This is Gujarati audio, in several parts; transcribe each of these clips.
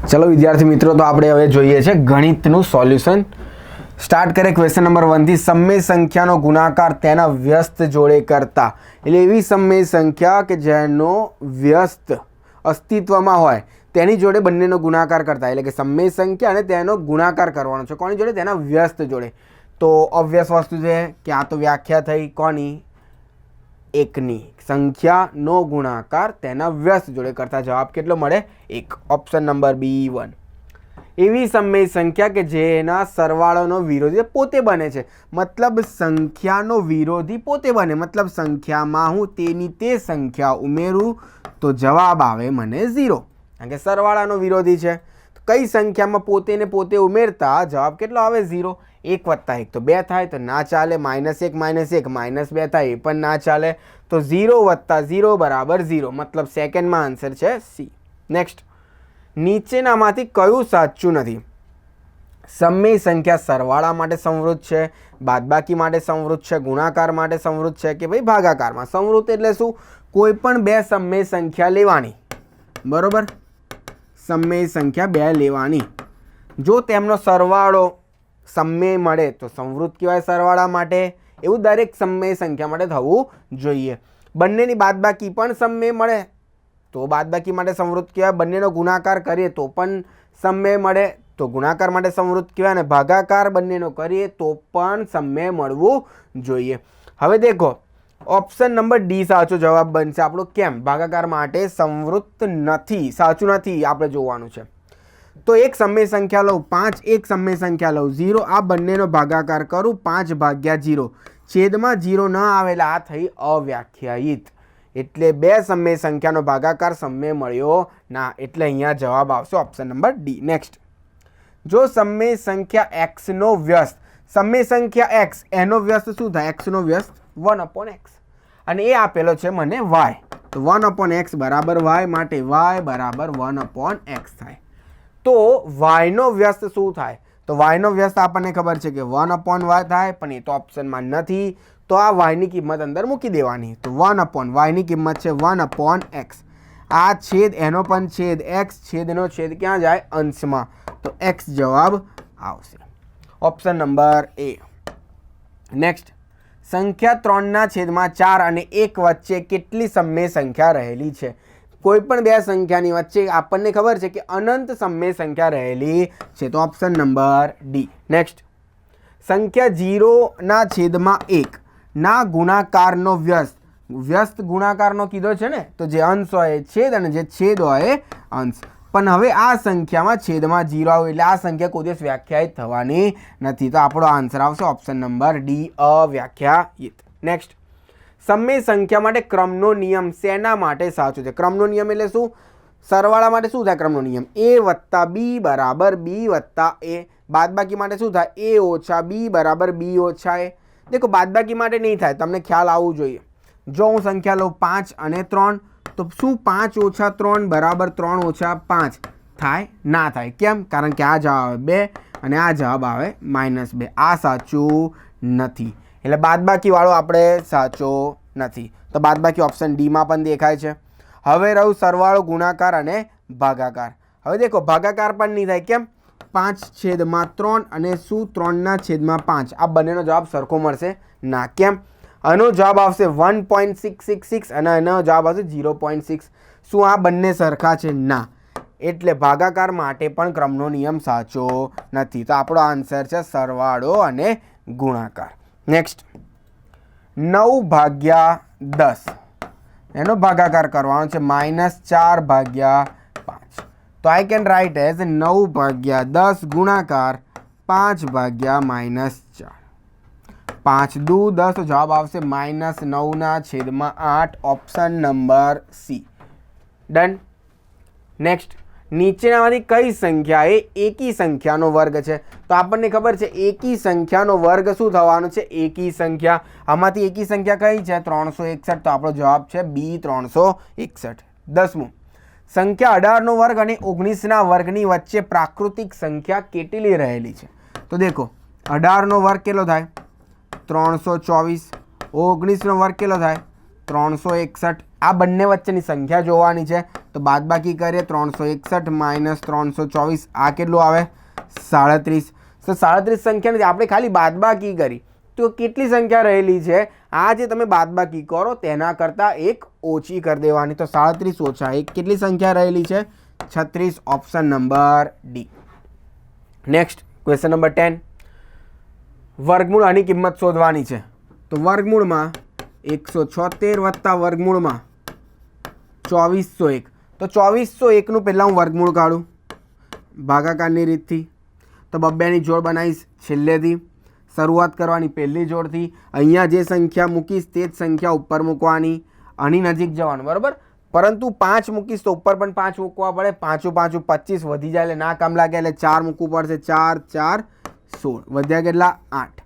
चलो विद्यार्थी मित्रों, तो આપણે હવે જોઈએ છે ગણિતનું સોલ્યુશન. સ્ટાર્ટ કરે ક્વેશ્ચન નંબર 1 થી. સમય સંખ્યાનો ગુણાકાર તેના વ્યસ્ત જોડે કરતા. એટલે એવી સમય સંખ્યા કે જેનો વ્યસ્ત અસ્તિત્વમાં હોય તેની જોડે બંનેનો ગુણાકાર કરતા. એટલે કે સમય સંખ્યા અને તેનો ગુણાકાર કરવાનો છે. કોની જોડે? તેના વ્યસ્ત જોડે. તો ઓબ્વિયસ વસ્તુ છે કે આ તો વ્યાખ્યા થઈ કોની? એકની. સંખ્યાનો ગુણાકાર તેના વ્યસ્ત જોડે કરતા. જવાબ કેટલો મળે? 1. Option number B1. એવી સમય સંખ્યા કે જેના સરવાળોનો વિરોધી પોતે બને છે. મતલબ સંખ્યાનો વિરોધી પોતે બને. મતલબ સંખ્યામાં હું તેની તે સંખ્યા ઉમેરું તો જવાબ આવે મને 0. કારણ કે સરવાળાનો વિરોધી છે. તો કઈ સંખ્યામાં પોતે ને પોતે ઉમેરતા જવાબ કેટલો આવે? 0. 1 + 1 તો 2 થાય, તો ના ચાલે. -1 - 1 -2 થાય, એ પણ ના ચાલે. તો 0 + 0 = 0. મતલબ સેકન્ડમાં આન્સર છે C. નેક્સ્ટ, નીચેનામાંથી કયું સાચું નથી? સમય સંખ્યા સરવાળા માટે સંવૃત છે, બાદબાકી માટે સંવૃત છે, ગુણાકાર માટે સંવૃત છે કે ભાઈ ભાગાકારમાં સંવૃત? એટલે શું? કોઈ પણ બે સમય સંખ્યા લેવાની, બરોબર? સમય સંખ્યા બે લેવાની, જો તેમનો સરવાળો સમય મળે તો સંવૃત કહેવાય સરવાળા માટે. એવું દરેક સમય સંખ્યા માટે થવું જોઈએ. બંનેની બાદબાકી પણ સમય મળે તો બાદબાકી માટે સંવૃત કહેવાય. બંનેનો ગુણાકાર કરીએ તો પણ સમય મળે તો ગુણાકાર માટે સંવૃત કહેવાય. અને ભાગાકાર બંનેનો કરીએ તો પણ સમય મળવું જોઈએ. હવે દેખો, ઓપ્શન નંબર D સાચો જવાબ બનશે આપણો. કેમ? ભાગાકાર માટે સંવૃત નથી, સાચું નથી, આપણે જોવાનું છે. તો એક સમય સંખ્યા લઉં 5, એક સમય સંખ્યા લઉં 0. આ બંનેનો ભાગાકાર કરું 5/0. છેદમાં 0 ન આવે એટલે આ થઈ અવ્યાખ્યાયિત. એટલે બે સમય સંખ્યાનો ભાગાકાર સમય મળ્યો ના. એટલે અહીંયા જવાબ આવશે ઓપ્શન નંબર D. નેક્સ્ટ, જો સમય સંખ્યા x નો વ્યસ્ત, સમય સંખ્યા x એનો વ્યસ્ત શું થાય? x નો વ્યસ્ત 1/x. અને એ આપેલો છે મને y. તો 1/x બરાબર y, માટે y બરાબર 1/x થાય. તો y નો વ્યસ્ત શું થાય? તો y નો વ્યસ્ત આપણને ખબર છે કે 1/y થાય, પણ એ તો ઓપ્શનમાં નથી. તો આ y ની કિંમત અંદર મૂકી દેવાની. તો 1/y ની કિંમત છે 1/x. આ છેદ એનો પણ છેદ x, છેદનો છેદ ક્યાં જાય? અંશમાં. તો x જવાબ આવશે ઓપ્શન નંબર A. નેક્સ્ટ, સંખ્યા 3/4 અને 1 વચ્ચે કેટલી સમય સંખ્યા રહેલી છે? કોઈ પણ બે સંખ્યાની વચ્ચે આપણને ખબર છે કે અનંત સમય સંખ્યા રહેલી છે. તો ઓપ્શન નંબર D. નેક્સ્ટ, સંખ્યા 0/1 ના ગુણાકારનો વ્યસ્ત. વ્યસ્ત ગુણાકારનો કીધો છે ને, તો જે અંશ હોય એ છેદ અને જે છેદ હોય એ અંશ. પણ હવે આ સંખ્યામાં છેદમાં 0 આવે એટલે આ સંખ્યા કોઈ દિવસ વ્યાખ્યાયિત થવાની નથી. તો આપણો આન્સર આવશે ઓપ્શન નંબર D, અવ્યાખ્યાયિત. નેક્સ્ટ, સમય સંખ્યા માટે ક્રમનો નિયમ શેના માટે સાચો છે? ક્રમનો નિયમ એટલે શું? સરવાળા માટે શું થાય ક્રમનો નિયમ? A + B = B + A. બાદબાકી માટે શું થાય? A - B = B - A. દેખો, બાદબાકી માટે નહીં થાય, તમને ખ્યાલ આવવું જોઈએ. જો હું સંખ્યા લઉં 5 અને 3, તો શું 5 - 3 = 3 - 5 થાય? ના થાય. કેમ? કારણ કે આ જવાબ આવે 2 અને આ જવાબ આવે -2. આ સાચું નથી. એટલે બાદબાકી વાળો આપણે સાચો નથી. તો બાદબાકી ઓપ્શન D માં પણ દેખાય છે. હવે રહ્યું સરવાળો, ગુણાકાર અને ભાગાકાર. હવે દેખો, ભાગાકાર પણ નહીં થાય. કેમ? 5/3 અને શું 3/5. આ બંનેનો જવાબ સરખો મળશે ના. કેમ? આનો જવાબ આવશે 1.666 અને આનો જવાબ આવશે 0.6. શું આ બંને સરખા છે? ના. એટલે ભાગાકાર માટે પણ ક્રમનો નિયમ સાચો નથી. તો આપણો આન્સર છે સરવાળો અને ગુણાકાર. નેક્સ્ટ, 9/10 એનો ભાગાકાર કરવાનો છે -4/5. તો આઈ કેન રાઇટ એઝ 9/10 ગુણાકાર 5/-4. 5 દુ 10 તો જવાબ આવશે -9/8. Option number C. Done. Next, નીચેનામાંથી કઈ સંખ્યા એ એકી સંખ્યાનો વર્ગ છે? તો આપણને ખબર છે એકી સંખ્યાનો વર્ગ શું થવાનો છે? એકી સંખ્યા. આમાંથી એકી સંખ્યા કઈ છે? 361. તો આપણો જવાબ છે B, 361. 10મું, સંખ્યા 18નો વર્ગ અને 19ના વર્ગની વચ્ચે પ્રાકૃતિક સંખ્યા કેટલી રહેલી છે? તો દેખો, 18નો વર્ગ કેટલો થાય? 324. 19નો વર્ગ કેટલો થાય? 361. આ બંને વચ્ચેની સંખ્યા જોવાની છે. તો બાદબાકી કરીએ 361 માઇનસ 324 આ કેટલું આવે 37. તો 37 સંખ્યા નથી, આપણે ખાલી બાદબાકી કરી તો કેટલી સંખ્યા રહેલી છે આ જે તમે બાદબાકી કરો તેના કરતાં એક ઓછી કરી દેવાની. તો 37 ઓછા 1 કેટલી સંખ્યા રહેલી છે 36. Option number D. Next question number 10. વર્ગમૂળ આની કિંમત શોધવાની છે. તો વર્ગમૂળમાં 176 વત્તા વર્ગમૂળમાં 2401. તો 2401નું પહેલાં હું વર્ગમૂળ કાઢું ભાગાકારની રીતથી. તો બબ્બેની જોડ બનાવીશ છેલ્લેથી. શરૂઆત કરવાની પહેલી જોડથી. અહીંયા જે સંખ્યા મૂકીશ તે જ સંખ્યા ઉપર મૂકવાની. આની નજીક જવાનું બરાબર. પરંતુ 5 મૂકીશ તો ઉપર પણ 5 મૂકવા પડે. 5 5 25 વધી જાય એટલે ના કામ લાગે એટલે 4 મૂકવું પડશે. 4 4 16 વધ્યા કેટલા 8.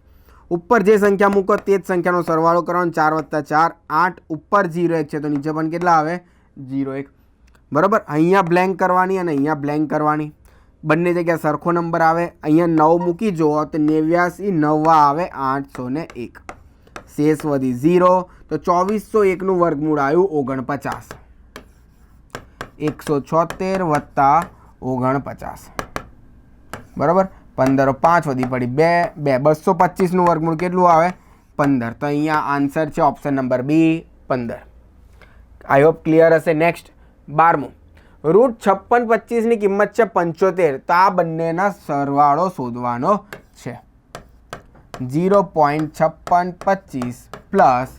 ઉપર જે સંખ્યા મૂકો તે જ સંખ્યાનો સરવાળો કરવાનો. 4 વત્તા 4 8. ઉપર 0 1 છે તો નીચે પણ કેટલા આવે 0 1 બરાબર. અહીંયા બ્લેન્ક કરવાની અને અહીંયા બ્લેન્ક કરવાની. બંને જગ્યા સરખો નંબર આવે. અહીંયા 9 મૂકી જુઓ તો 89 9 આવે 801. શેષ વધી 0. તો 2401નું વર્ગમૂળ આવ્યું 49. 176 વત્તા 49 બરાબર. 15 5 વધી પડી 2 225નું વર્ગમૂળ કેટલું આવે 15. તો અહીંયા આન્સર છે option number B 15. I hope clear હશે. નેક્સ્ટ 12મું. રૂટ 56 25ની કિંમત છે 75. તો આ બંનેના સરવાળો શોધવાનો છે. 0.5625 પ્લસ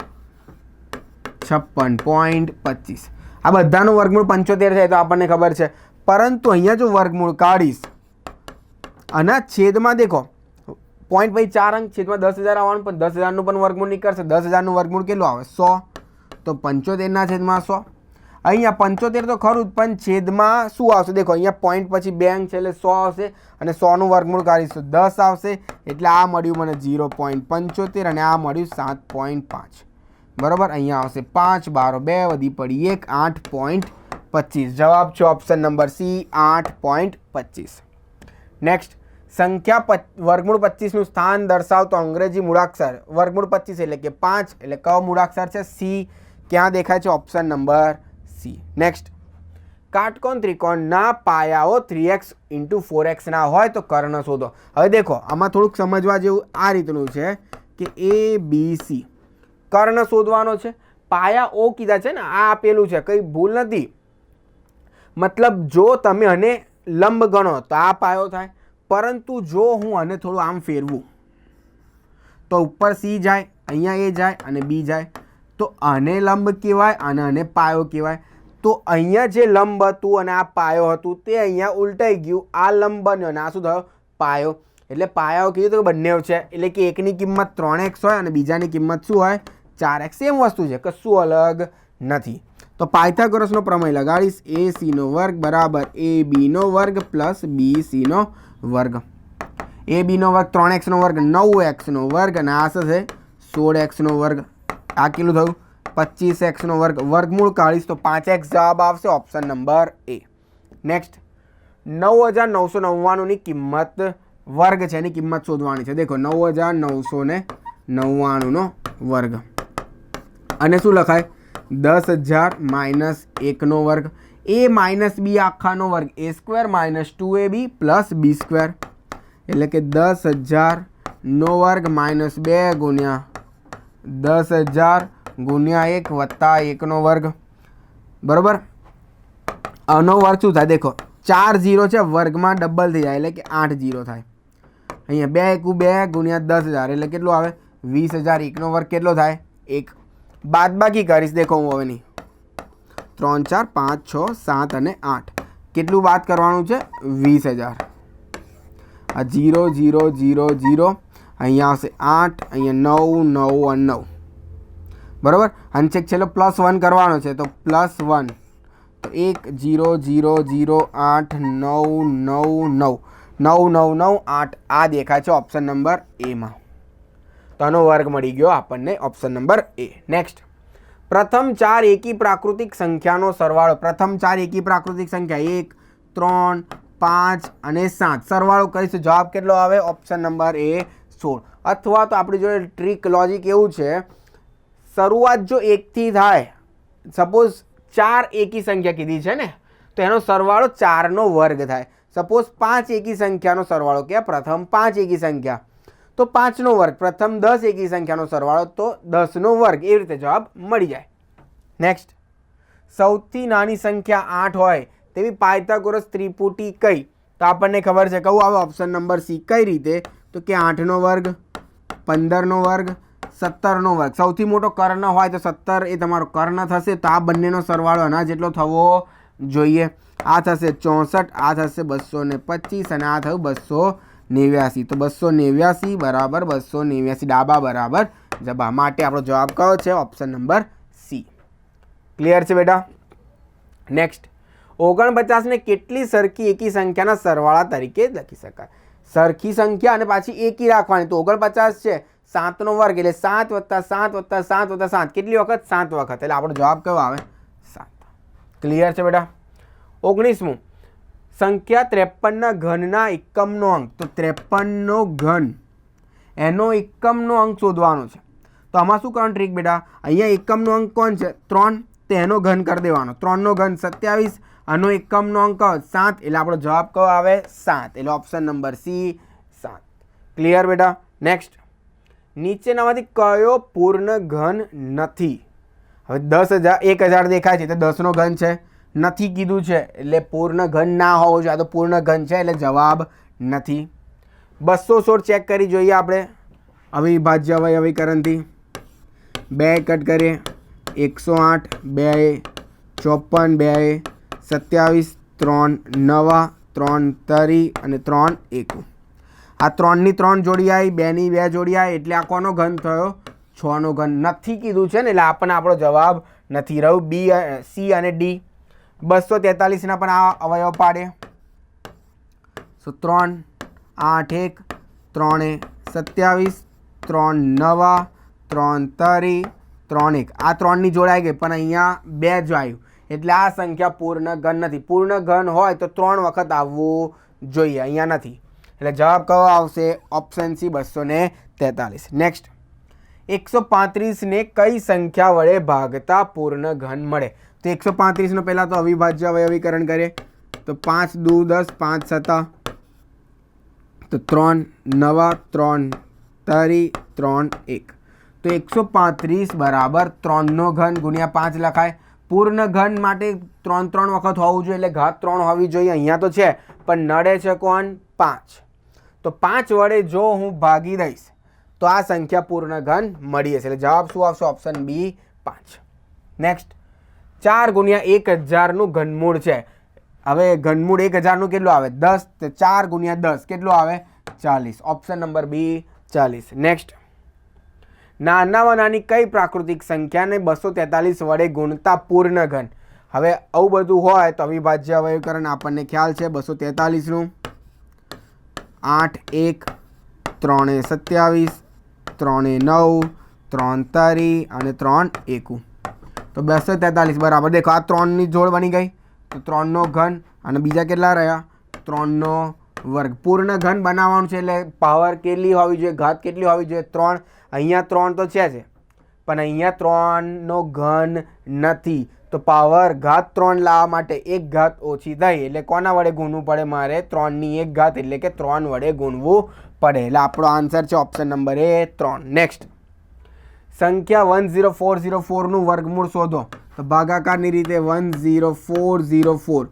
56.25 આ બધાનું વર્ગમૂળ 75 છે તો આપણને ખબર છે. પરંતુ અહીંયા જો વર્ગમૂળ કાઢીશ આના છેદમાં દેખો પોઈન્ટ ભાઈ 4 અંક છેદમાં 10,000 આવવાનું પણ 10,000નું પણ વર્ગમૂળ નીકળશે. 10,000નું વર્ગમૂળ કેટલું આવે 100. તો 75ના છેદમાં 100. અહીંયા 75 તો ખરું જ પણ છેદમાં શું આવશે દેખો અહીંયા પોઈન્ટ પછી 2 અંક છે એટલે 100 આવશે અને 100નું વર્ગમૂળ કાઢીશું 10 આવશે એટલે આ મળ્યું મને 0.75 અને આ મળ્યું 7.5 બરાબર. અહીંયા આવશે 5 12 2 વધી પડી 1 8.25. જવાબ છે ઓપ્શન નંબર સી 8.25. નેક્સ્ટ સંખ્યા વર્ગમૂળ 25નું સ્થાન દર્શાવતો અંગ્રેજી મૂળાક્ષર. વર્ગમૂળ 25 એટલે કે 5 એટલે કયો મૂળાક્ષર છે સી. ક્યાં દેખાય છે ઓપ્શન નંબર સી. નેક્સ્ટ કાટકોણ ત્રિકોણના પાયાઓ 3x × 4x ના હોય તો કર્ણ શોધો. હવે દેખો આમાં થોડુંક સમજવા જેવું આ રીતનું છે કે એ બી સી કર્ણ શોધવાનો છે. પાયા ઓ કીધા છે ને આ આપેલું છે કંઈ ભૂલ નથી. મતલબ જો તમે આને લંબ ગણો તો આ પાયો થાય. પરંતુ જો હું આને થોડું આમ ફેરવું તો ઉપર સી જાય અહીંયા એ જાય અને બી જાય તો આને લંબ કહેવાય અને આને પાયો કહેવાય. તો અહીંયા જે લંબ હતું અને આ પાયો હતું તે અહીંયા ઉલટાઈ ગયું. આ લંબ બન્યો અને આ શું થયો પાયો. એટલે પાયાઓ કીધું તો બંને છે એટલે કે એકની કિંમત 3x હોય અને બીજાની કિંમત શું હોય 4x. સેમ વસ્તુ છે કશું અલગ નથી. તો પાયથાગોરસનો પ્રમેય લગાડીશ. AC નો વર્ગ બરાબર AB નો વર્ગ પ્લસ BC નો વર્ગ. AB નો વર્ગ 3x નો વર્ગ 9x નો વર્ગ અને આ શું છે 16x નો વર્ગ. આ કેટલું થયું 25x નો વર્ગ. વર્ગમૂળ કાઢીશ તો 5x જવાબ આવશે ઓપ્શન નંબર એ. નેક્સ્ટ 9999ની કિંમત વર્ગ છે એની કિંમત શોધવાની છે. દેખો 9999નો વર્ગ અને શું લખાય 10,000 માઇનસ 1નો વર્ગ. a માઇનસ બી આખાનો વર્ગ a² minus 2ab plus b². એટલે કે 10,000નો વર્ગ માઇનસ 2 ગુણ્યા 10,000 ગુણ્યા 1 વત્તા 1નો વર્ગ બરાબર. આનો વર્ગ શું થાય દેખો 4 0 છે વર્ગમાં ડબલ થઈ જાય એટલે કે 8 0 થાય. અહીંયા 2 × 2 ગુણ્યા 10,000 એટલે કેટલું આવે 20,000. 1નો વર્ગ કેટલો થાય 1. બાદબાકી કરીશ દેખો હું હવે નહીં 3 4 5 6 7 અને 8 કેટલું બાદ કરવાનું છે 20,000. આ 0 0 0 0 અહીંયા આવશે 8 અહીંયા 9 9 અને 9 બરાબર. અંશેક છેલ્લો +1 કરવાનો છે તો +1 તો 1 0 0 0 8 9 9 9 9 9 9 8 આ દેખાય છે ઓપ્શન નંબર એમાં. તો આનો વર્ગ મળી ગયો આપણને ઓપ્શન નંબર એ. નેક્સ્ટ પ્રથમ 4 એકી પ્રાકૃતિક સંખ્યાનો સરવાળો. પ્રથમ 4 એકી પ્રાકૃતિક સંખ્યા 1 3 5 અને 7 સરવાળો કરીશું જવાબ કેટલો આવે ઓપ્શન નંબર એ 16. અથવા તો આપણી જોડે ટ્રીક લોજિક એવું છે શરૂઆત જો 1થી થાય સપોઝ 4 એકી સંખ્યા કીધી છે ને, તો એનો સરવાળો 4નો વર્ગ થાય. સપોઝ 5 એકી સંખ્યાનો સરવાળો કે પ્રથમ 5 એકી સંખ્યા તો 5નો વર્ગ, પ્રથમ 10 એકી સંખ્યાનો સરવાળો તો 10નો વર્ગ. એવી રીતે જવાબ મળી જાય. નેક્સ્ટ, સૌથી નાની સંખ્યા 8 હોય તેવી પાયથાગોરસ ત્રિપુટી કઈ? તો આપણને ખબર છે કયું આવે? Option number C. કઈ રીતે? તો કે 8નો વર્ગ, 15નો વર્ગ, 17નો વર્ગ. સૌથી મોટો કર્ણ હોય તો 17 એ તમારો કર્ણ થશે, તો આ બંનેનો સરવાળો આના જેટલો થવો જોઈએ. આ થશે 64, આ થશે 225 અને આ થયું 289. તો 289 બરાબર 289 ડાબા બરાબર જબા. માટે આપણો જવાબ કયો છે? Option number C. ક્લિયર છે બેટા? નેક્સ્ટ, 49ને કેટલી સરખી એકી સંખ્યાના સરવાળા તરીકે લખી શકાય? સરખી સંખ્યા અને પાછી એકી રાખવાની. તો 49 છે, 7નો વર્ગ એટલે 7 + 7 + 7 + 7 કેટલી વખત? 7 વખત. એટલે આપણો જવાબ કયો આવે? 7. ક્લિયર છે બેટા? 19મું, સંખ્યા 53ના ઘનના એકમનો અંક. તો 53નો ઘન એનો એકમનો અંક શોધવાનો છે. તો આમાં શું કરવાનું ટ્રીક બેટા? અહીંયા એકમનો અંક કોણ છે? 3. તો એનો ઘન કરી દેવાનો. 3નો ઘન 27, આનો એકમનો અંક 7, એટલે આપણો જવાબ કયો આવે? 7. એટલે ઓપ્શન નંબર સી 7. ક્લિયર બેટા? નેક્સ્ટ, નીચેનામાંથી કયો પૂર્ણ ઘન નથી? હવે 10,000 દેખાય છે તો 10નો ઘન છે, નથી કીધું છે એટલે પૂર્ણ ઘન ના હોવો જોઈએ. આ તો પૂર્ણ ઘન છે એટલે જવાબ નથી. 216 ચેક કરી જોઈએ આપણે અવિભાજ્ય અવયવીકરણથી. 2 કટ કરીએ, 108, 2 54, 2 27, 3 9, 3 તરી અને 3 1. આ 3ની 3 જોડી આવી, 2ની 2 જોડી આવી, એટલે આ કોનો ઘન થયો? 6નો ઘન. નથી કીધું છે ને એટલે આપણને આપણો જવાબ નથી રહ્યું. બી, સી અને ડી. 243ના પણ આ અવયવ પાડે. સો 3 8 1, 3 27, 3 9, 3 તરી, 3 1. આ 3ની જોડાઈ ગઈ પણ અહીંયા 2 જ આવ્યું એટલે આ સંખ્યા પૂર્ણ ઘન નથી. પૂર્ણ ઘન હોય તો 3 વખત આવવું જોઈએ, અહીંયા નથી. એટલે જવાબ કયો આવશે? Option C 243. નેક્સ્ટ, 135ને કઈ સંખ્યા વડે ભાગતા પૂર્ણ ઘન મળે? તો 135નો પહેલાં તો અવિભાજ્ય અવયવીકરણ કરીએ. તો 5 દુ 10, 5 7, તો 3 9, 3 તરી, 3 1. તો 135 બરાબર 3નો ઘન ગુણ્યા 5 લખાય. પૂર્ણ ઘન માટે 3 વખત હોવું જોઈએ એટલે ઘાત 3 હોવી જોઈએ. અહીંયા તો છે પણ નડે છે કોણ? 5. તો 5 વડે જો હું ભાગી દઈશ તો આ સંખ્યા પૂર્ણ ઘન મળી હશે. એટલે જવાબ શું આવશે? Option B 5. નેક્સ્ટ, 4 ગુણ્યા 1000નું ઘનમૂળ છે. હવે ઘનમૂળ 1000નું કેટલું આવે? 10. તો 4 ગુણ્યા 10 કેટલું આવે? 40. ઓપ્શન નંબર બી 40. નેક્સ્ટ, નાનામાં નાની કઈ પ્રાકૃતિક સંખ્યાને 243 વડે ગુણતા પૂર્ણ ઘન? હવે આવું બધું હોય તો અવિભાજ્ય અવયવીકરણ આપણને ખ્યાલ છે. 243નું 8 1, 3 27, 3 9, 3 તરી અને 3 1. તો 243 બરાબર દેખો આ 3ની જોડ બની ગઈ. તો 3નો ઘન અને બીજા કેટલા રહ્યા? 3નો વર્ગ. પૂર્ણ ઘન બનાવવાનું છે એટલે પાવર કેટલી હોવી જોઈએ? ઘાત કેટલી હોવી જોઈએ? 3. અહીંયા 3 તો છે જ પણ અહીંયા 3નો ઘન નથી. તો પાવર ઘાત 3 લાવવા માટે 1 ઘાત ઓછી થઈ એટલે કોના વડે ગુણવું પડે? મારે 3ની 1 ઘાત એટલે કે 3 વડે ગુણવું પડે. એટલે આપણો આન્સર છે ઓપ્શન નંબર એ 3. નેક્સ્ટ, સંખ્યા 10404નું વર્ગમૂળ શોધો. તો ભાગાકારની રીતે 10404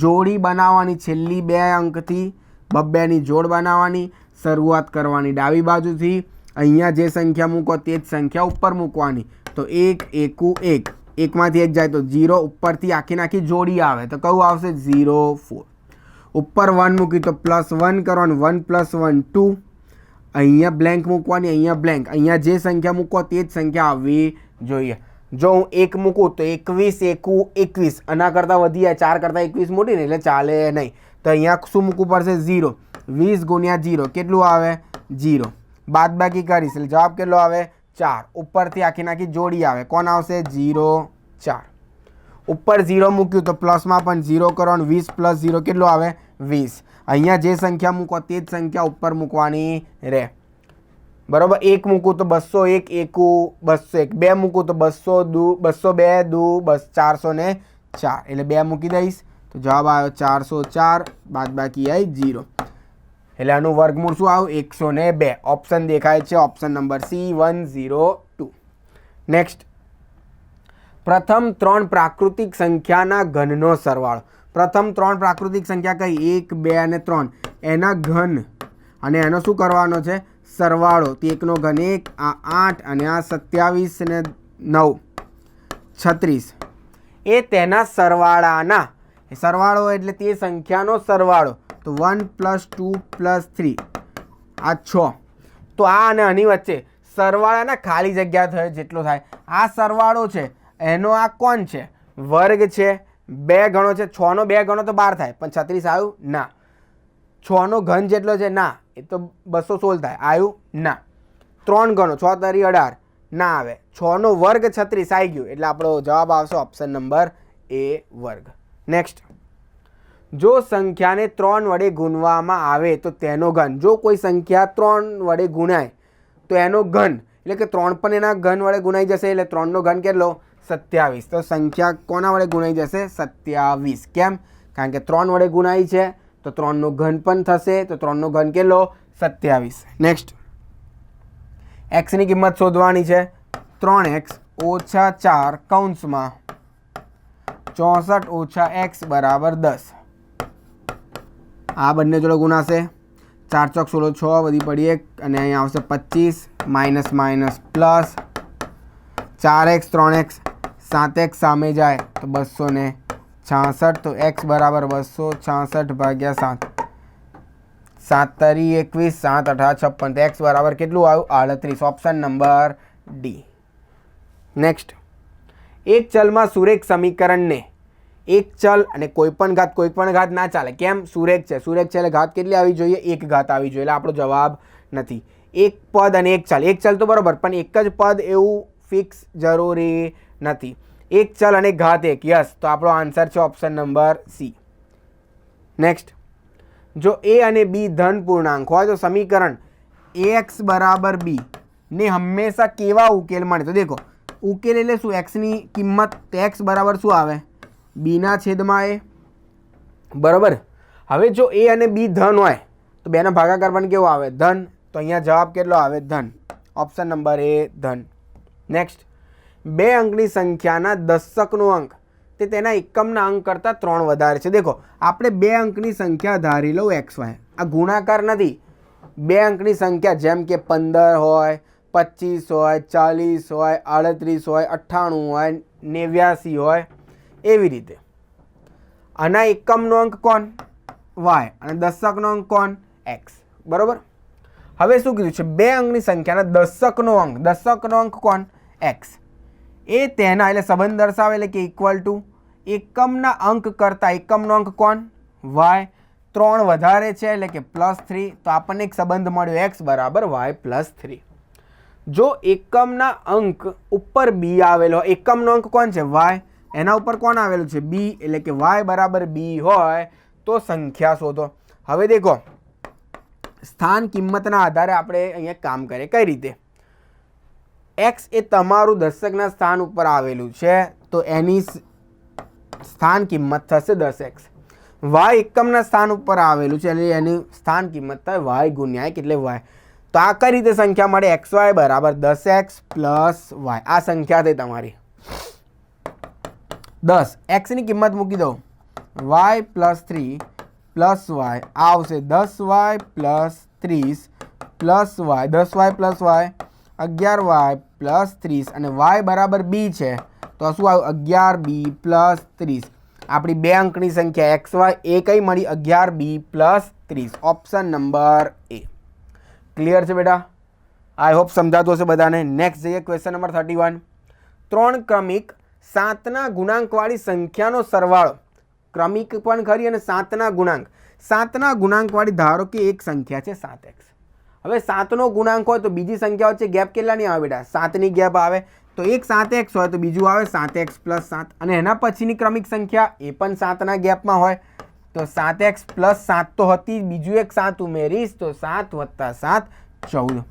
જોડી બનાવવાની. છેલ્લી 2 અંકથી 2ની જોડ બનાવવાની. શરૂઆત કરવાની ડાબી બાજુથી. અહીંયા જે સંખ્યા મૂકો તે જ સંખ્યા ઉપર મૂકવાની. તો 1 1 1, 1માંથી 1 જાય તો 0. ઉપરથી આખી જોડી આવે તો કયું આવશે? 0 4. ઉપર 1 મૂકી તો +1 કરવાનું. 1 + 1 2. અહીંયા બ્લેન્ક મૂકવાની, અહીંયા બ્લેન્ક. અહીંયા જે સંખ્યા મૂકો તે જ સંખ્યા આવવી જોઈએ. જો હું 1 મૂકું તો 21 1 21, આના કરતાં વધી જાય. 4 કરતાં 21 મોટી ને એટલે ચાલે નહીં. તો અહીંયા શું મૂકવું પડશે? 0. 20 ગુણ્યા 0 કેટલું આવે? 0. બાદબાકી કરીશ એટલે જવાબ કેટલો આવે? 4. ઉપરથી આખી જોડી આવે. કોણ આવશે? 0 4. ઉપર 0 મૂક્યું તો પ્લસમાં પણ 0 કરવાનું. 20 + 0 કેટલું આવે? 20. અહીંયા જે સંખ્યા મૂકો તે જ સંખ્યા ઉપર મૂકવાની રહે. બરાબર? 1 મૂકું તો 201 1 201. 2 મૂકું તો 202 202 404. 4 એટલે 2 મૂકી દઈશ તો જવાબ આવ્યો 404 બાદબાકી આવી 0 એટલે આનું વર્ગમૂળ શું આવ્યું 102. ઓપ્શન દેખાય છે ઓપ્શન નંબર સી 102. નેક્સ્ટ, પ્રથમ 3 પ્રાકૃતિક સંખ્યાના ઘનનો સરવાળો. પ્રથમ 3 પ્રાકૃતિક સંખ્યા કઈ 1 2 અને 3 એના ઘન અને એનો શું કરવાનો છે સરવાળો. તો 1 નો ઘન 1, આ 8 અને આ 27 ને 9 36 એ તેના સરવાળાના, સરવાળો એટલે તે સંખ્યાનો સરવાળો. તો 1 + 2 + 3 આ 6. તો આ અને આની વચ્ચે સરવાળાના ખાલી જગ્યા થાય જેટલો થાય આ સરવાળો છે એનો આ કોણ છે વર્ગ છે. 2 ગણો છે 6 નો 2 ગણો તો 12 થાય પણ 36 આવ્યું ના. 6 નો ઘન જેટલો છે ના એ તો 216 થાય આવ્યું ના. 3 ગણો 6 * 18 ના આવે. 6 નો વર્ગ 36 આવી ગયું એટલે આપણો જવાબ આવશે ઓપ્શન નંબર એ વર્ગ. નેક્સ્ટ, જો સંખ્યાને 3 વડે ગુણવામાં આવે તો તેનો ઘન. જો કોઈ સંખ્યા 3 વડે ગુણાય તો એનો ઘન એટલે કે 3 પણ એના ઘન વડે ગુણાઈ જશે એટલે 3 નો ઘન કેટલો 27. તો સંખ્યા કોના વડે ગુણાઈ જશે 27. કેમ? કારણ કે 3 વડે ગુણાઈ છે તો 3 નો ઘન પણ થશે તો 3 નો ઘન કેટલો 27. નેક્સ્ટ, x ની કિંમત શોધવાની છે 3x - 4 કૌંસમાં 64 - x = 10. આ બંને જોડે ગુણાશે 4 × 4 = 6 વધી પડી 1 અને અહીં આવશે 25 minus minus plus 4x 3x 7x સામે જાય તો 266. તો x બરાબર 266/7. 7 * 21 7 × 8 = 56. તો x બરાબર કેટલું આવ્યું 38. Option number D. નેક્સ્ટ, એક ચલમાં સુરેખ સમીકરણને એક ચલ અને કોઈ પણ ઘાત ના ચાલે. કેમ? સુરેખ છે એટલે ઘાત કેટલી આવી જોઈએ 1 ઘાત આવી જોઈએ એટલે આપણો જવાબ નથી. એક પદ અને એક ચલ. એક ચલ તો બરાબર પણ એક જ પદ એવું ફિક્સ જરૂરી નથી. એક ચલ અને ઘાત 1 યસ તો આપણો આન્સર છે ઓપ્શન નંબર સી. નેક્સ્ટ, જો a અને b ધન પૂર્ણાંક હોય તો સમીકરણ ax = b ને હંમેશા કેવા ઉકેલ મળે. તો દેખો ઉકેલ એટલે શું x ની કિંમત x બરાબર શું આવે b/a બરાબર. હવે જો a અને b ધન હોય તો 2 નો ભાગાકાર પણ કેવો આવે ધન. તો અહીંયા જવાબ કેટલો આવે ધન. ઓપ્શન નંબર એ ધન. નેક્સ્ટ, 2 અંકની સંખ્યાના દશકનો અંક તે તેના એકમના અંક કરતાં 3 વધારે છે. દેખો આપણે 2 અંકની સંખ્યા ધારી લઉં xy. આ ગુણાકાર નથી. 2 અંકની સંખ્યા જેમ કે 15 હોય 25 હોય 40 હોય 38 હોય 98 હોય 89 હોય એવી રીતે. આના એકમનો અંક કોણ y અને દશકનો અંક કોણ x બરાબર. હવે શું કીધું છે 2 અંકની સંખ્યાના દશકનો અંક કોણ x. એ તેના એટલે સંબંધ દર્શાવે એટલે કે ઇક્વલ ટુ એકમના અંક કરતાં એકમનો અંક કોણ y. 3 વધારે છે એટલે કે +3. તો આપણને એક સંબંધ મળ્યો x = y + 3. જો એકમના અંક ઉપર b આવેલો એકમનો અંક કોણ છે y એના ઉપર કોણ આવેલું છે b એટલે કે y = b હોય તો સંખ્યા શોધો. હવે દેખો સ્થાન કિંમતના આધારે આપણે અહીંયા કામ કરીએ કઈ રીતે. x એ તમારું દશકના સ્થાન ઉપર આવેલું છે તો એની સ્થાન કિંમત થશે 10x. y એકમના સ્થાન ઉપર આવેલું છે એટલે એની સ્થાન કિંમત થાય y × 1 એટલે y. તો આ કઈ રીતે સંખ્યા મળે xy = 10x + y. આ સંખ્યા થઈ તમારી 10. x ની કિંમત મૂકી દો y + 3 + y આવશે 10y + 30 + y 10y + y 11y + 30 અને y બરાબર b છે તો શું આવ્યું 11b + 30. આપણી 2 અંકની સંખ્યા xy એ કઈ મળી 11b + 30. ઓપ્શન નંબર એ. ક્લિયર છે બેટા? આઈ હોપ સમજાતું હશે બધાને. નેક્સ્ટ જઈએ ક્વેશ્ચન નંબર 31. 3 ક્રમિક 7ના ગુણાંકવાળી સંખ્યાનો સરવાળો. ક્રમિક પણ ખરી અને 7ના ગુણાંક. 7ના ગુણાંકવાળી ધારો કે એક સંખ્યા છે 7x. હવે 7નો ગુણાંક હોય તો બીજી સંખ્યા વચ્ચે ગેપ કેટલાની આવે બેટા 7ની ગેપ આવે. તો એક 7x હોય તો બીજું આવે 7x + 7 અને એના પછીની ક્રમિક સંખ્યા એ પણ 7ના ગેપમાં હોય તો 7x + 7 તો હતી બીજું એક 7 ઉમેરીશ તો 7 + 7 14.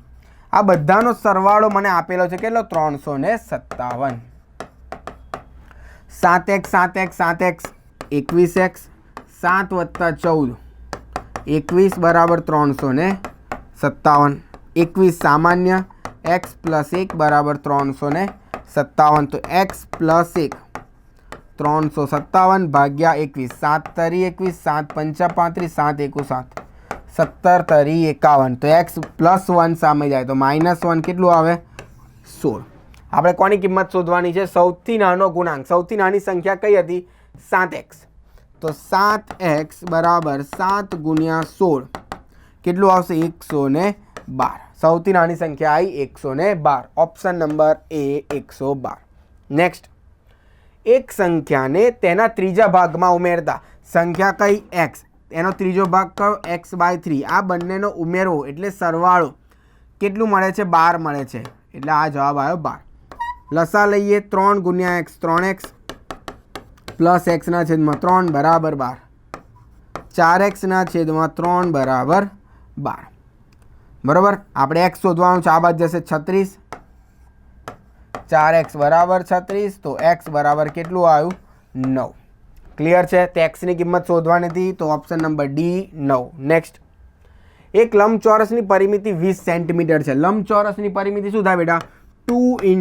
આ બધાનો સરવાળો મને આપેલો છે કેટલો 357. 7x 7x 7x 21x 7 + 14 21 બરાબર 357. 21 સામાન્ય, x + 1 બરાબર 357. તો x + 1 357 ભાગ્યા 21. 7 તરી 21, 7 પંચા 35, 7 એકુ 7, 17 તરી 51. તો x +1 સામે જાય તો -1 કેટલું આવે? 16. આપણે કોની કિંમત શોધવાની છે? સૌથી નાનો ગુણાંક. સૌથી નાની સંખ્યા કઈ હતી? 7x. તો 7x બરાબર 7 × 16 કેટલું આવશે? 112. સૌથી નાની સંખ્યા આવી 112. ઓપ્શન નંબર એ 112. નેક્સ્ટ, એક સંખ્યાને તેના ત્રીજા ભાગમાં ઉમેરતા સંખ્યા કઈ? x. એનો ત્રીજો ભાગ કયો? x/3. આ બંનેનો ઉમેરો એટલે સરવાળો કેટલું મળે છે? 12 મળે છે. એટલે આ જવાબ આવ્યો 12. લસા લઈએ. 3 × x 3x પ્લસ x ના છેદમાં 3 બરાબર 12. 4x ના છેદમાં 3 બરાબર 12. બરાબર. આપણે x શોધવાનું છે. આ બાજુ જશે 36. 4x બરાબર 36. તો x બરાબર કેટલું આવ્યું? 9. ક્લિયર છે? તો x ની કિંમત શોધવાની હતી. તો ઓપ્શન નંબર ડી 9. નેક્સ્ટ, એક લંબચોરસની પરિમિતિ 20 સેન્ટીમીટર છે. લંબચોરસની પરિમિતિ શું થાય બેટા? 2 ×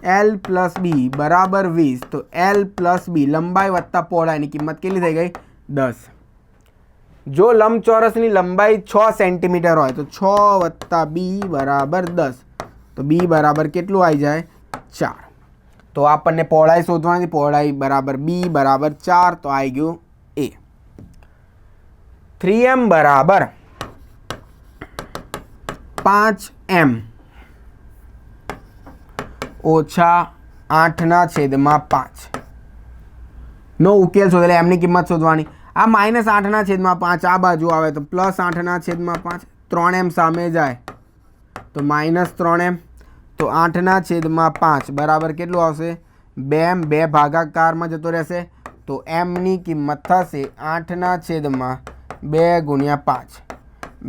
l + b બરાબર 20. તો l + b લંબાઈ વત્તા પહોળાઈની કિંમત કેટલી થઈ ગઈ? 10. જો લંબચોરસની લંબાઈ 6 સેન્ટીમીટર હોય તો 6 + b બરાબર 10. તો b બરાબર કેટલું આવી જાય? 4. તો આપણને પહોળાઈ શોધવાની. પહોળાઈ બરાબર b બરાબર 4. તો આવી ગયું a. 3m બરાબર 5m ઓછા 8/5 નો ઉકેલ શોધે. એમની કિંમત શોધવાની. આ -8/5 આ બાજુ આવે તો +8/5. 3m સામે જાય તો -3m. તો 8/5 બરાબર કેટલું આવશે? 2m. 2 ભાગાકારમાં જતો રહેશે. તો m ની કિંમત થશે 8/2 × 5.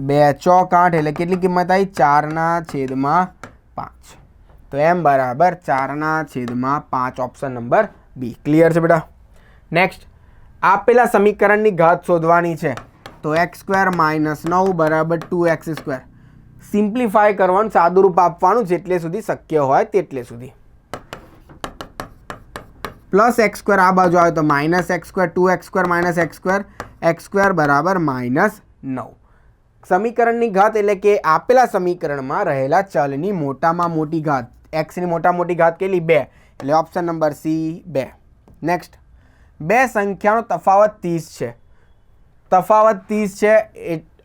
2 ચોક 8 એટલે કેટલી કિંમત આવી? 4/5. તો m બરાબર 4/5. ઓપ્શન નંબર બી. ક્લિયર છે બેટા? નેક્સ્ટ, આપેલા સમીકરણની ઘાત શોધવાની છે. તો x² - 9 બરાબર 2x². સિમ્પ્લિફાય કરવાનું, સાદુરૂપ આપવાનું જેટલે સુધી શક્ય હોય તેટલે સુધી. પ્લસ x² આ બાજુ આવે તો -x². 2x² - x². x² બરાબર -9. સમીકરણની ઘાત એટલે કે આપેલા સમીકરણમાં રહેલા ચલની મોટામાં મોટી ઘાત. x ની મોટા મોટી ઘાત કેટલી? 2. એટલે ઓપ્શન નંબર સી 2. નેક્સ્ટ, બે સંખ્યાનો તફાવત 30 છે. તફાવત 30 છે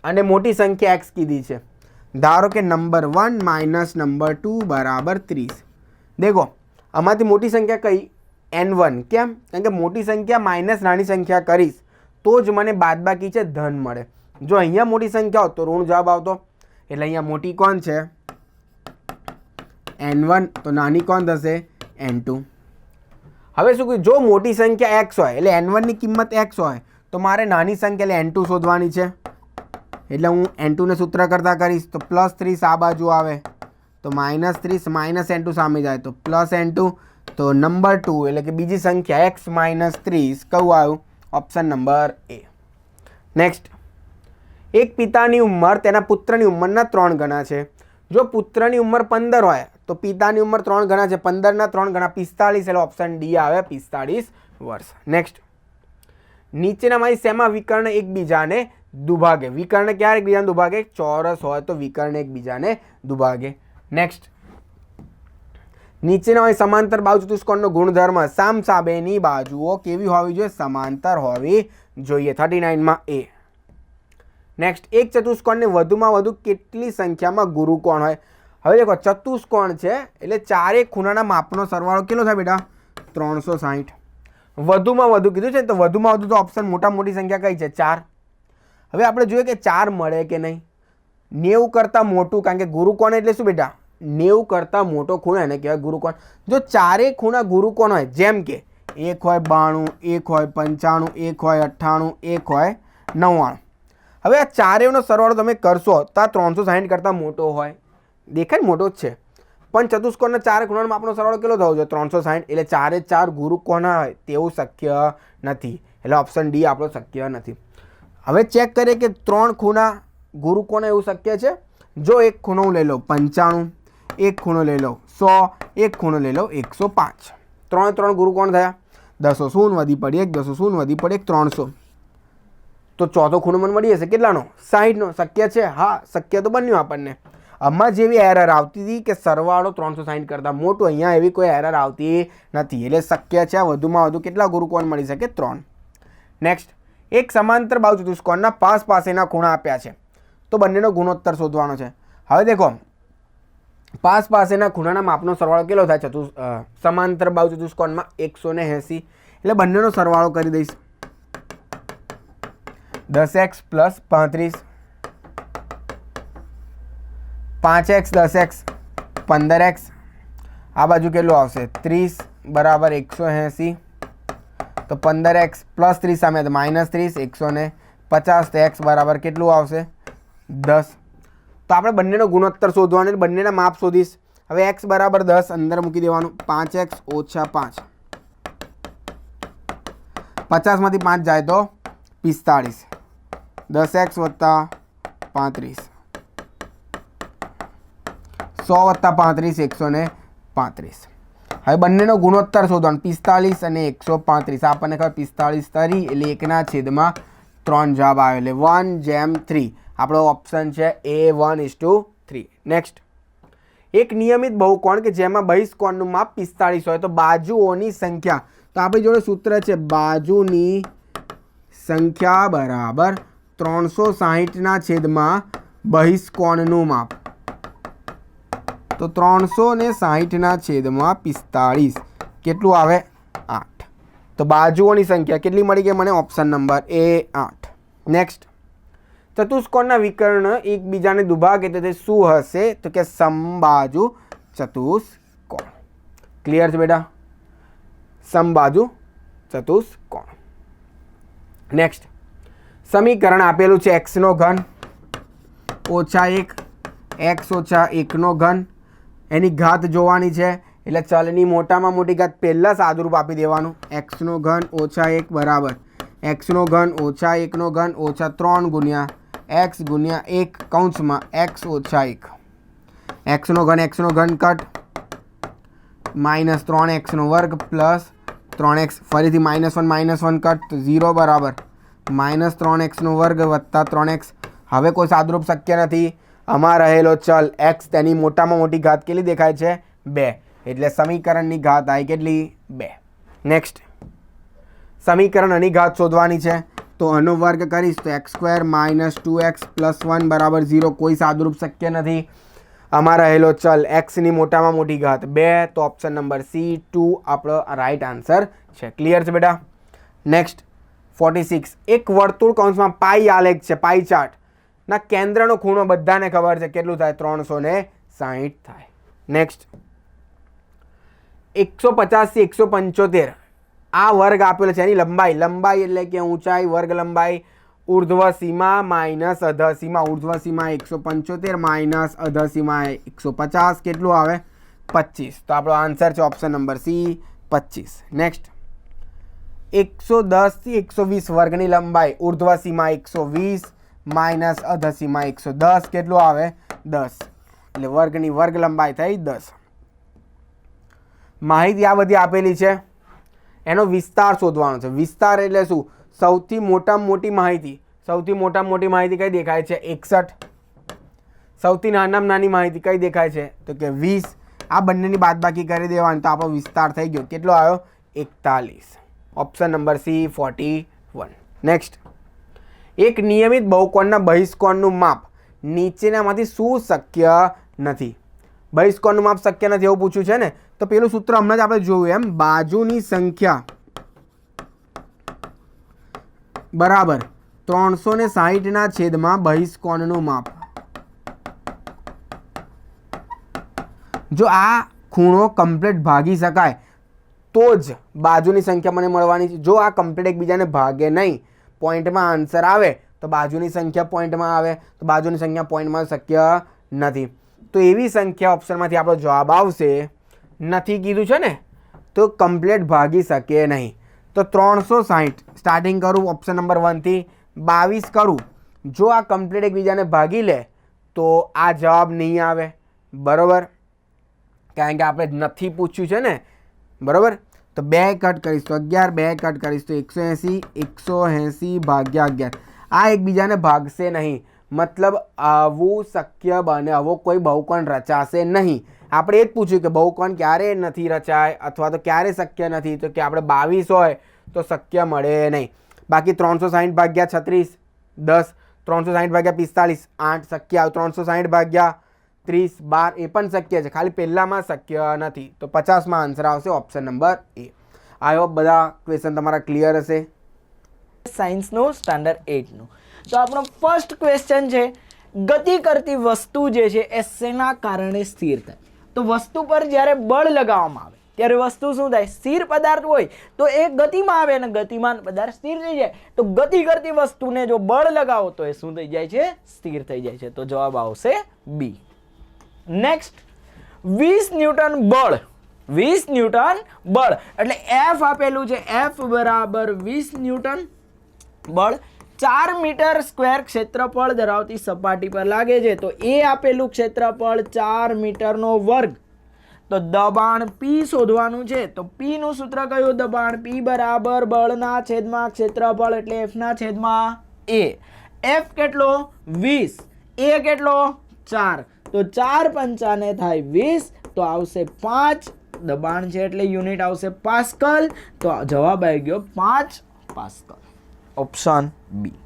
અને મોટી સંખ્યા x કીધી છે. ધારો કે નંબર 1 - નંબર 2 બરાબર 30. દેખો, આમાંથી મોટી સંખ્યા કઈ? n1. કેમ? કારણ કે મોટી સંખ્યા માઇનસ નાની સંખ્યા કરીશ તો જ મને બાદબાકી છે ધન મળે. જો અહીંયા મોટી સંખ્યા હોત તો ઋણ જવાબ આવતો. એટલે અહીંયા મોટી કોણ છે? n1. તો નાની કોણ થશે? n2. હવે શું કહ્યું? જો મોટી સંખ્યા x હોય એટલે n1 ની કિંમત x હોય તો મારે નાની સંખ્યા એટલે n2 શોધવાની છે. એટલે હું n2 ને સૂત્ર કરતા કરીશ તો +30 આ બાજુ આવે તો -30 -n2 સામે જાય તો +n2. તો નંબર 2 એટલે કે બીજી સંખ્યા x - 30 કયું આવ્યું? ઓપ્શન નંબર એ. નેક્સ્ટ, એક પિતાની ઉંમર તેના પુત્રની ઉંમરના 3 ગણા છે. જો પુત્રની ઉંમર 15 હોય તો પિતાની ઉંમર 3 ગણા છે. 15 ના 3 ગણા 45. એટલે ઓપ્શન ડી આવે 45 વર્ષ. નેક્સ્ટ, નીચેનામાંથી શેમાં વિકર્ણ એકબીજાને દુભાગે? વિકર્ણ ક્યારે એકબીજાને દુભાગે? ચોરસ હોય તો વિકર્ણ એકબીજાને દુભાગે. નેક્સ્ટ, નીચેનામાંથી સમાંતર બાજુ ચતુષ્કોણનો ગુણધર્મ. સામસામેની બાજુઓ કેવી હોવી જોઈએ? સમાંતર હોવી જોઈએ. 39 માં એ. નેક્સ્ટ, એક ચતુષ્કોણને વધુમાં વધુ કેટલી સંખ્યામાં ગુરુકોણ હોય? હવે દેખો, ચતુષ્કોણ છે એટલે ચારે ખૂણાના માપનો સરવાળો કેટલો થાય બેટા? 360. વધુમાં વધુ કીધું છે તો વધુમાં વધુ તો ઓપ્શન મોટા મોટી સંખ્યા કઈ છે? 4. હવે આપણે જોઈએ કે 4 મળે કે નહીં. 90 કરતાં મોટું, કારણ કે ગુરુકોણ એટલે શું બેટા? 90 કરતાં મોટો ખૂણો એને કહેવાય ગુરુકોણ. જો ચારે ખૂણા ગુરુકોણ હોય, જેમ કે 1 હોય 92, 1 હોય 95, 1 હોય 98, 1 હોય 99. હવે આ ચારેયનો સરવાળો તમે કરશો તો આ 360 કરતાં મોટો હોય. દેખાય મોટો જ છે પણ ચતુષ્કોણના ચારે ખૂણાનો માપનો સરવાળો કેટલો થવો જોઈએ? 360. એટલે ચારે ચાર ગુરુ કોના હોય તેવું શક્ય નથી. એટલે ઓપ્શન ડી આપણો શક્ય નથી. હવે ચેક કરીએ કે 3 ખૂણા ગુરુ કોના એવું શક્ય છે. જો એક ખૂણો હું લઈ લઉં 95, એક ખૂણો લઈ લઉં 100, એક ખૂણો લઈ લઉં 105. 3 ગુરુ કોણ થયા? 10 શૂન્ય વધી પડી 1, 10 શૂન્ય વધી પડી 1, 300. તો ચોથો ખૂણો મને મળી જશે કેટલાનો? 60નો. શક્ય છે? હા, શક્ય તો બન્યું આપણને. આમાં જેવી એરર આવતી હતી કે સરવાળો 360 કરતાં મોટું, અહીંયા એવી કોઈ એરર આવતી નથી. એટલે શક્ય છે વધુમાં વધુ કેટલા ગુરુ કોણ મળી શકે? 3. નેક્સ્ટ, એક સમાંતર બાજુ ચતુષ્કોણના પાસેના ખૂણા આપ્યા છે તો બંનેનો ગુણોત્તર શોધવાનો છે. હવે દેખો, પાસેના ખૂણાના માપનો સરવાળો કેટલો થાય? સમાંતર બાજુ ચતુષ્કોણમાં 180. એટલે બંનેનો સરવાળો કરી દઈશ. 10x + 35, 5x 10x 15x, આ બાજુ કેટલું આવશે? 30 બરાબર 180. તો 15x + 30 સામે તો -30, 150. તો x બરાબર કેટલું આવશે? 10. તો આપણે બંનેનો ગુણોત્તર શોધવાનો એટલે બંનેના માપ શોધીશ. હવે x બરાબર 10 અંદર મૂકી દેવાનું. 5x - 5, 50માંથી 5 જાય તો 45. 10x + 35, 100 + 35, 135. હવે બંનેનો ગુણોત્તર શોધવાનો. 45 અને 135. આપણને ખબર 45 તરી એટલે 1/3 જવાબ આવ્યો. એટલે 1/3 આપણો ઓપ્શન છે A1:3. નેક્સ્ટ, એક નિયમિત બહુકોણ કે જેમાં બહિષ્કોણનું માપ 45 હોય તો બાજુઓની સંખ્યા, તો આપણી જોડે સૂત્ર છે બાજુની સંખ્યા બરાબર 360ના છેદમાં બહિષ્કોણનું માપ. તો 360ના છેદમાં 45 કેટલું આવે? 8. તો બાજુઓની સંખ્યા કેટલી મળી ગઈ મને? Option number A8. નેક્સ્ટ, ચતુષ્કોણના વિકર્ણ એકબીજાને દુભાગે તો તે શું હશે? તો કે સમબાજુ ચતુષ્કોણ. ક્લિયર છે બેટા? સમબાજુ ચતુષ્કોણ. નેક્સ્ટ, સમીકરણ આપેલું છે x નો ઘન -1 x - 1નો ઘન. એની ઘાત જોવાની છે એટલે ચલની મોટામાં મોટી ઘાત પહેલાં સાદુરૂપ આપી દેવાનું. x નો ઘન -1 બરાબર x નો ઘન -1નો ઘન -3 ગુણ્યા x ગુણ્યા 1 કૌંસમાં x - 1. x નો ઘન કટ -3x² પ્લસ 3x, ફરીથી -1 કટ તો 0 બરાબર -3x² વત્તા 3x. હવે કોઈ સાદુરૂપ શક્ય નથી. આમાં રહેલો ચલ x તેની મોટામાં મોટી ઘાત કેટલી દેખાય છે? 2. એટલે સમીકરણની ઘાત આવી કેટલી? 2. નેક્સ્ટ, સમીકરણની ઘાત શોધવાની છે તો આનો વર્ગ કરીશ તો x² - 2x + 1 બરાબર 0. કોઈ સાદુરૂપ શક્ય નથી. આમાં રહેલો ચલ xની મોટામાં મોટી ઘાત 2. તો ઓપ્શન નંબર C2 આપણો રાઈટ આન્સર છે. ક્લિયર છે બેટા? નેક્સ્ટ, 46, એક વર્તુળ કૌંસમાં પાઈ આલેખ છે, પાઈ ચાર્ટ ના કેન્દ્રનો ખૂણો બધાને ખબર છે કેટલું થાય? 360 થાય. નેક્સ્ટ, 150 થી 175 આ વર્ગ આપેલો છે. એની લંબાઈ એટલે કે ઊંચાઈ વર્ગ લંબાઈ ઉર્ધ્વ સીમા માઇનસ અધર સીમા. ઉર્ધ્વ સીમા 175 માઇનસ અધર સીમા 150 કેટલું આવે? 25. તો આપણો આન્સર છે ઓપ્શન નંબર C 25. નેક્સ્ટ, 110 થી 120 વર્ગની લંબાઈ ઉર્ધ્વ સીમા 120 માઇનસ અધર સીમા 110 કેટલું આવે? 10. એટલે વર્ગની વર્ગ લંબાઈ થઈ 10. માહિતી આ બધી આપેલી છે. એનો વિસ્તાર શોધવાનો છે. વિસ્તાર એટલે શું? સૌથી મોટામાં મોટી માહિતી. સૌથી મોટામાં મોટી માહિતી કઈ દેખાય છે? 61. સૌથી નાનામાં નાની માહિતી કઈ દેખાય છે? તો કે 20. આ બંનેની બાદબાકી કરી દેવાની તો આપણો વિસ્તાર થઈ ગયો. કેટલો આવ્યો? 41. Option number C 41. નેક્સ્ટ, એક નિયમિત બહુકોણના બહિષ્કોણનું માપ નીચેનામાંથી શું શક્ય નથી? બહિષ્કોણનું માપ શક્ય નથી એવું પૂછ્યું છે ને, તો પેલું સૂત્ર હમણાં જ આપણે જોયું એમ, બાજુની સંખ્યા બરાબર 360ના છેદમાં બહિષ્કોણનું માપ. જો આ ખૂણો કમ્પ્લીટ ભાગી શકાય તો જ બાજુની સંખ્યા મને મળવાની છે. જો આ કમ્પ્લીટ એકબીજાને ભાગે નહીં, પોઈન્ટમાં આન્સર આવે તો બાજુની સંખ્યા પોઈન્ટમાં આવે, તો બાજુની સંખ્યા પોઈન્ટમાં શક્ય નથી. તો એવી સંખ્યા ઓપ્શનમાંથી આપણો જવાબ આવશે, નથી કીધું છે ને, તો કમ્પ્લીટ ભાગી શકે નહીં. તો 360 સ્ટાર્ટિંગ કરું ઓપ્શન નંબર 1 થી 22 કરું, જો આ કમ્પ્લીટ એકબીજાને ભાગી લે તો આ જવાબ નહીં આવે, બરાબર, કારણ કે આપણે નથી પૂછ્યું છે ને, બરાબર. તો 2 કટ કરીશ તો 11, 2 કટ કરીશ તો 180 ભાગ્યા 11, આ એકબીજાને ભાગશે નહીં, મતલબ આવું શક્ય બને, આવો કોઈ બહુકોણ રચાશે નહીં. આપણે એ જ પૂછ્યું કે બહુકોણ ક્યારે નથી રચાય અથવા તો ક્યારે શક્ય નથી, તો કે આપણે 22 હોય તો શક્ય મળે નહીં. બાકી 360 ભાગ્યા 36 10, 360 ભાગ્યા 45 8 શક્ય આવે, 360 ભાગ્યા 30 12 એ પણ શક્ય છે, ખાલી પહેલામાં શક્ય નથી. તો 50માં આન્સર આવશે option number A. I hope બધા ક્વેશ્ચન તમારા ક્લિયર હશે. સાયન્સનું સ્ટાન્ડર્ડ 8નું. તો આપણો ફર્સ્ટ ક્વેશ્ચન છે, ગતિ કરતી વસ્તુ જે છે એ શેના કારણે સ્થિર થાય? તો વસ્તુ પર જ્યારે બળ લગાવવામાં આવે ત્યારે વસ્તુ શું થાય? સ્થિર પદાર્થ હોય તો એ ગતિમાં આવે અને ગતિમાન પદાર્થ સ્થિર થઈ જાય. તો ગતિ કરતી વસ્તુને જો બળ લગાવો તો એ શું થઈ જાય છે? સ્થિર થઈ જાય છે. તો જવાબ આવશે બી. નેક્સ્ટ, 20 ન્યૂટન બળ, 20 ન્યૂટન બળ એટલે એફ આપેલું છે, એફ બરાબર 20 ન્યૂટન બળ 4 મીટર સ્ક્વેર ક્ષેત્રફળ ધરાવતી સપાટી પર લાગે છે. તો એ આપેલું ક્ષેત્રફળ 4 મીટરનો વર્ગ. તો દબાણ P શોધવાનું છે. તો P નું સૂત્ર કયું? દબાણ P બરાબર બળના છેદમાં ક્ષેત્રફળ એટલે F ના છેદમાં A. F કેટલો? 20, A કેટલો? 4. તો 4 પંચાને થાય 20, તો આવશે 5. દબાણ છે એટલે યુનિટ આવશે પાસ્કલ. તો જવાબ આવી ગયો 5 પાસ્કલ, ઓપ્શન બી.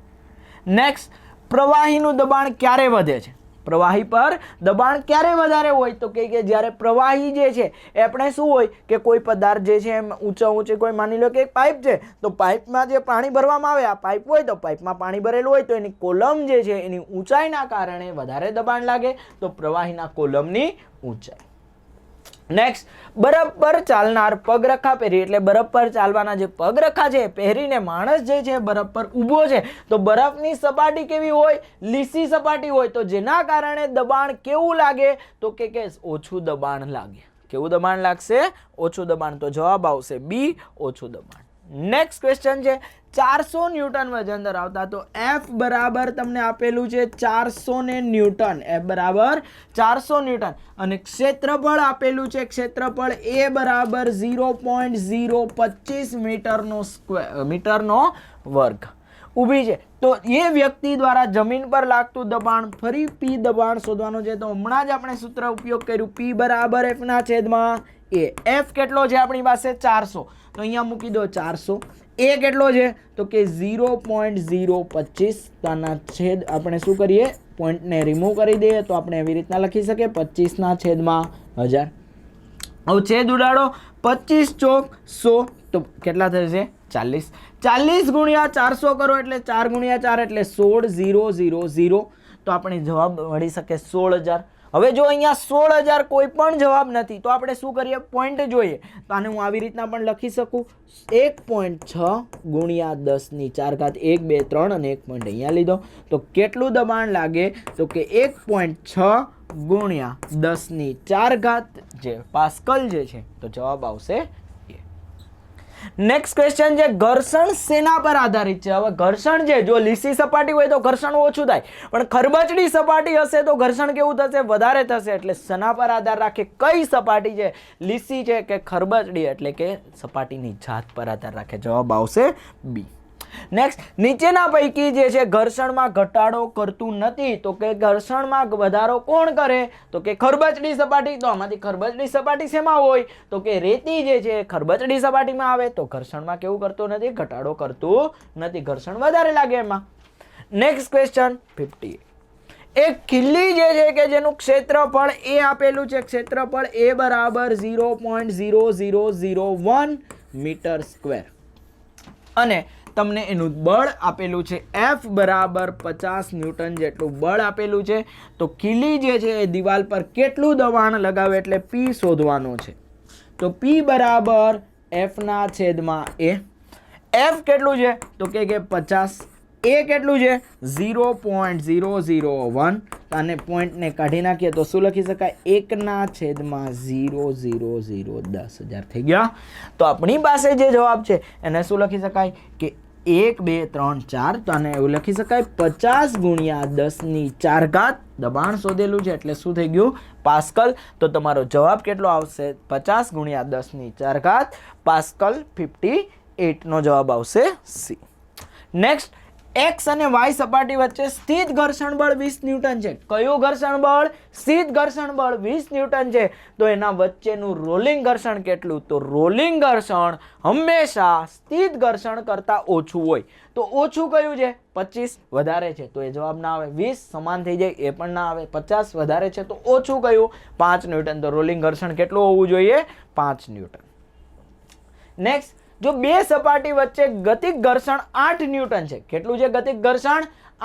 નેક્સ્ટ, પ્રવાહીનું દબાણ ક્યારે વધે છે? પ્રવાહી પર દબાણ ક્યારે વધારે હોય? તો કે જ્યારે પ્રવાહી જે છે એ આપણે શું હોય કે કોઈ પદાર્થ જે છે એમ ઊંચે કોઈ માની લો કે એક પાઇપ છે, તો પાઇપમાં જે પાણી ભરવામાં આવે, આ પાઇપ હોય તો પાઇપમાં પાણી ભરેલું હોય તો એની કોલમ જે છે એની ઊંચાઈના કારણે વધારે દબાણ લાગે, તો પ્રવાહીના કોલમની ઊંચાઈ. નેક્સ્ટ, બરફ પર ચાલનાર પગરખા પહેરી, એટલે બરફ પર ચાલવાના જે પગરખા છે પહેરીને માણસ જે છે બરફ પર ઊભો છે, તો બરફની સપાટી કેવી હોય? લીસી સપાટી હોય. તો જેના કારણે દબાણ કેવું લાગે? તો કે ઓછું દબાણ લાગે. કેવું દબાણ લાગશે? ઓછું દબાણ. તો જવાબ આવશે બી, ઓછું દબાણ. નેક્સ્ટ ક્વેશ્ચન છે, 400 ન્યૂટન વજન ધરાવતા, તો F બરાબર તમને આપેલું છે 400 ન્યૂટન, F બરાબર 400 ન્યૂટન, અને ક્ષેત્રફળ આપેલું છે, ક્ષેત્રફળ A બરાબર 0.025 મીટરનો વર્ગ ઊભી છે. તો એ વ્યક્તિ દ્વારા જમીન પર લાગતું દબાણ, ફરી P દબાણ શોધવાનું છે. તો હમણાં જ આપણે સૂત્ર ઉપયોગ કર્યું, P બરાબર F ના છેદમાં A. F કેટલો છે આપણી પાસે? 400, તો અહીંયા મૂકી દો 400. A કેટલો છે? તો કે 0.025, તાના છેદ આપણે શું કરીએ? પોઈન્ટને રિમૂવ કરી દઈએ તો આપણે એવી રીતના લખી શકીએ 25 ના છેદમાં 1000. હવે છેદ ઉડાડો, 25 ચોક 100, તો કેટલા થશે? 40. 40 ગુણ્યા 400 કરો એટલે 4 ગુણ્યા 4 એટલે 16,000, તો આપણે જવાબ મળી શકે 16,000. હવે જો અહીંયા 16,000 કોઈ પણ જવાબ નથી તો આપણે શું કરીએ? પોઈન્ટ જોઈએ. તો આને હું આવી રીતના પણ લખી શકું, 1.6 ગુણ્યા 10⁴, 1 2 3 અને 1 પોઈન્ટ અહીંયા લીધો. તો કેટલું દબાણ લાગે? તો કે 1.6 ગુણ્યા 10⁴, જે પાસ્કલ જે છે. તો જવાબ આવશે. નેક્સ્ટ ક્વેશ્ચન છે, ઘર્ષણ શેના પર આધારિત છે? હવે ઘર્ષણ છે, જો લીસી સપાટી હોય તો ઘર્ષણ ઓછું થાય, પણ ખરબચડી સપાટી હશે તો ઘર્ષણ કેવું થશે? વધારે થશે. એટલે શેના પર આધાર રાખે? કઈ સપાટી છે? લીસી છે કે ખરબચડી? એટલે કે સપાટીની જાત પર આધાર રાખે. જવાબ આવશે બી. નેક્સ્ટ, નીચેના પૈકી જે છે ઘર્ષણમાં ઘટાડો કરતું નથી, તો કે ઘર્ષણમાં વધારો કોણ કરે? તો કે ખરબચડી સપાટી. તો આમાંથી ખરબચડી સપાટી શેમાં હોય? તો કે રેતી જે છે ખરબચડી સપાટીમાં આવે, તો ઘર્ષણમાં કેવું કરતું નથી? ઘટાડો કરતું નથી, ઘર્ષણ વધારે લાગે એમાં. નેક્સ્ટ ક્વેશ્ચન 50, એક ખીલ્લી જે છે કે જેનું ક્ષેત્રફળ A આપેલું છે, ક્ષેત્રફળ A બરાબર 0.0001 મીટર સ્ક્વેર, અને તમને એનું બળ આપેલું છે F બરાબર 50 ન્યૂટન જેટલું બળ આપેલું છે. તો ખીલી જે છે એ દિવાલ પર કેટલું દબાણ લગાવે એટલે P શોધવાનું છે. તો P બરાબર F ના છેદમાં A. F કેટલું છે? તો કે 50. A કેટલું છે? 0.001. અને પોઈન્ટને કાઢી નાખીએ તો શું લખી શકાય? 1/00010 થઈ ગયા. તો આપણી પાસે જે જવાબ છે એને શું લખી શકાય કે 1 2 3 4. તો આને એવું લખી શકાય 50 ગુણ્યા 10⁴ દબાણ શોધેલું છે એટલે શું થઈ ગયું? પાસ્કલ. તો તમારો જવાબ કેટલો આવશે? 50 ગુણ્યા 10⁴ પાસ્કલ 58 નો જવાબ આવશે સી. નેક્સ્ટ, એક્સ અને વાય સપાટી વચ્ચે સ્થિત ઘર્ષણ બળ 20 ન્યૂટન છે. કયું ઘર્ષણ બળ? સ્થિત ઘર્ષણ બળ 20 ન્યૂટન છે. તો એના વચ્ચેનું રોલિંગ ઘર્ષણ કેટલું? તો રોલિંગ ઘર્ષણ હંમેશા સ્થિત ઘર્ષણ કરતા ઓછું હોય. તો ઓછું કયું છે? 25. વધારે છે તો એ જવાબ ના આવે. 20 સમાન થઈ જાય એ પણ ના આવે. 50 વધારે છે તો ઓછું કયું? 5 ન્યૂટન. તો રોલિંગ ઘર્ષણ કેટલું હોવું જોઈએ? 5 ન્યૂટન. નેક્સ્ટ, જો બે સપાટી વચ્ચે ગતિક ઘર્ષણ 8 ન્યૂટન છે. કેટલું છે ગતિક ઘર્ષણ?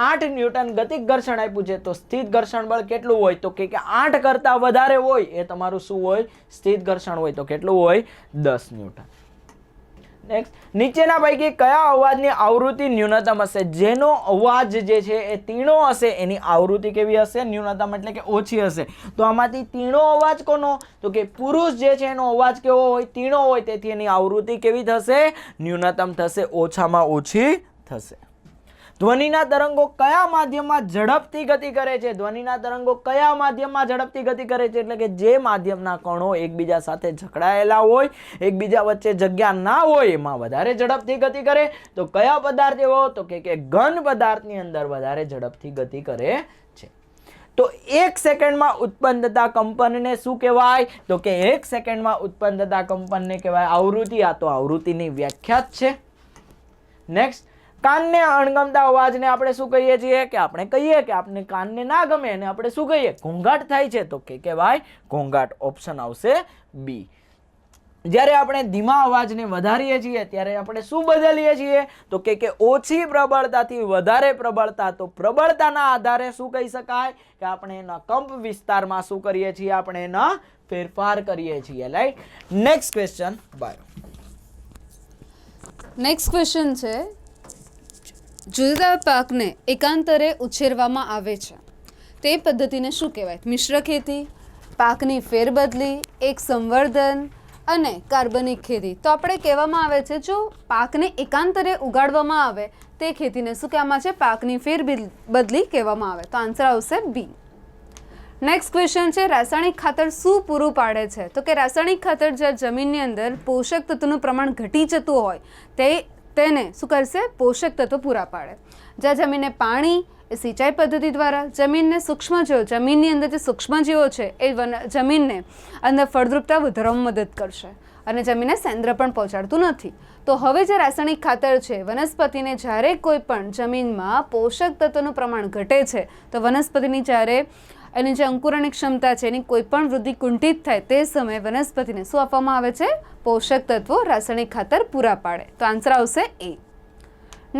8 ન્યૂટન ગતિક ઘર્ષણ આપ્યું છે. તો સ્થિત ઘર્ષણ બળ કેટલું હોય? તો કે 8 કરતા વધારે હોય એ તમારું શું હોય? સ્થિત ઘર્ષણ હોય. તો કેટલું હોય? 10 ન્યૂટન. નેક્સ્ટ, નીચેના પૈકી કયા અવાજની આવૃત્તિ ન્યૂનતમ હશે? જેનો અવાજ જે છે એ તીણો હશે એની આવૃત્તિ કેવી હશે? ન્યૂનતમ એટલે કે ઓછી હશે. તો આમાંથી તીણો અવાજ કોનો? તો કે પુરુષ જે છે એનો અવાજ કેવો હોય? તીણો હોય. તેથી એની આવૃત્તિ કેવી થશે? ન્યૂનતમ થશે, ઓછામાં ઓછી થશે. ધ્વનિના તરંગો કયા માધ્યમમાં ઝડપથી ગતિ કરે છે? ધ્વનિના તરંગો કયા માધ્યમમાં ઝડપથી ગતિ કરે છે? એટલે કે જે માધ્યમના કણો એકબીજા સાથે જકડાયેલા હોય, એકબીજા વચ્ચે જગ્યા ના હોય એમાં વધારે ઝડપથી ગતિ કરે. તો કયા પદાર્થ એવો? તો કે ઘન પદાર્થની અંદર વધારે ઝડપથી ગતિ કરે છે. તો 1 સેકન્ડમાં ઉત્પન્ન થતા કંપનને શું કહેવાય? તો કે 1 સેકન્ડમાં ઉત્પન્ન થતા કંપનને કહેવાય આવૃત્તિ. આ તો આવૃત્તિની વ્યાખ્યા જ છે. નેક્સ્ટ, કાનને અણગમતા અવાજને આપણે શું કહીએ છીએ? કે આપણે કહીએ કે આપણે કાનને ના ગમે અને આપણે શું કહીએ? ઘોંઘાટ થાય છે. તો કે કહેવાય ઘોંઘાટ. ઓપ્શન આવશે બી. જ્યારે આપણે ધીમા અવાજને વધારીએ છીએ ત્યારે આપણે શું બદલીએ છીએ? તો કે ઓછી પ્રબળતાથી વધારે પ્રબળતા. તો પ્રબળતાના આધારે શું કહી શકાય? કે આપણે એના કંપ વિસ્તારમાં શું કરીએ છીએ? આપણે એના ફેરફાર કરીએ છીએ. Right. Next question bio. Next question છે, જુદા પાકને એકાંતરે ઉછેરવામાં આવે છે તે પદ્ધતિને શું કહેવાય? મિશ્ર ખેતી, પાકની ફેરબદલી, એક સંવર્ધન અને કાર્બનિક ખેતી. તો આપણે કહેવામાં આવે છે જો પાકને એકાંતરે ઉગાડવામાં આવે તે ખેતીને શું કહેવામાં છે? પાકની ફેરબદલી કહેવામાં આવે. તો આન્સર આવશે બી. નેક્સ્ટ ક્વેશ્ચન છે, રાસાયણિક ખાતર શું પૂરું પાડે છે? તો કે રાસાયણિક ખાતર જ્યાં જમીનની અંદર પોષક તત્વોનું પ્રમાણ ઘટી જતું હોય તેને શું કરશે? પોષક તત્વો પૂરા પાડે. જ્યાં જમીનને પાણી એ સિંચાઈ પદ્ધતિ દ્વારા, જમીનને સૂક્ષ્મજીવો, જમીનની અંદર જે સૂક્ષ્મજીવો છે એ જમીનને અંદર ફળદ્રુપતા વધારવામાં મદદ કરશે અને જમીનને સેન્દ્ર પણ પહોંચાડતું નથી. તો હવે જે રાસાયણિક ખાતર છે વનસ્પતિને જ્યારે કોઈ પણ જમીનમાં પોષક તત્વોનું પ્રમાણ ઘટે છે તો વનસ્પતિની જ્યારે એની જે અંકુરણની ક્ષમતા છે એની કોઈ પણ વૃદ્ધિ કુંઠિત થાય તે સમયે વનસ્પતિને શું આપવામાં આવે છે? પોષક તત્વો રાસાયણિક ખાતર પૂરા પાડે. તો આન્સર આવશે એ.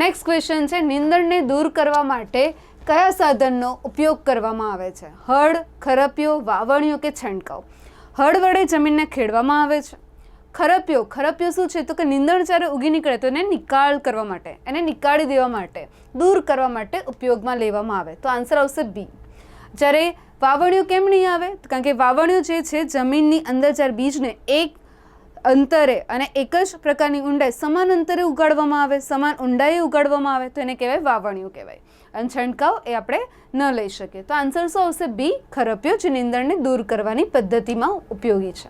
નેક્સ્ટ ક્વેશ્ચન છે, નીંદણને દૂર કરવા માટે કયા સાધનનો ઉપયોગ કરવામાં આવે છે? હળ, ખરપિયો, વાવણીઓ કે છંટકાવ? હળ વડે જમીનને ખેડવામાં આવે છે. ખરપિયો શું છે? તો કે નીંદણ જ્યારે ઉગી નીકળે તો એને નિકાળ કરવા માટે, એને નીકાળી દેવા માટે, દૂર કરવા માટે ઉપયોગમાં લેવામાં આવે. તો આન્સર આવશે બી. જ્યારે વાવણીઓ કેમ નહીં આવે? કારણ કે વાવણીઓ જે છે જમીનની અંદર જ્યારે બીજને એક અંતરે અને એક જ પ્રકારની ઊંડાઈ સમાન અંતરે ઉગાડવામાં આવે, સમાન ઊંડાઈએ ઉગાડવામાં આવે તો એને કહેવાય વાવણીઓ કહેવાય. અને છંટકાવ એ આપણે ન લઈ શકીએ. તો આન્સર શું આવશે? બી, ખરપિયો, જે નીંદણને દૂર કરવાની પદ્ધતિમાં ઉપયોગી છે.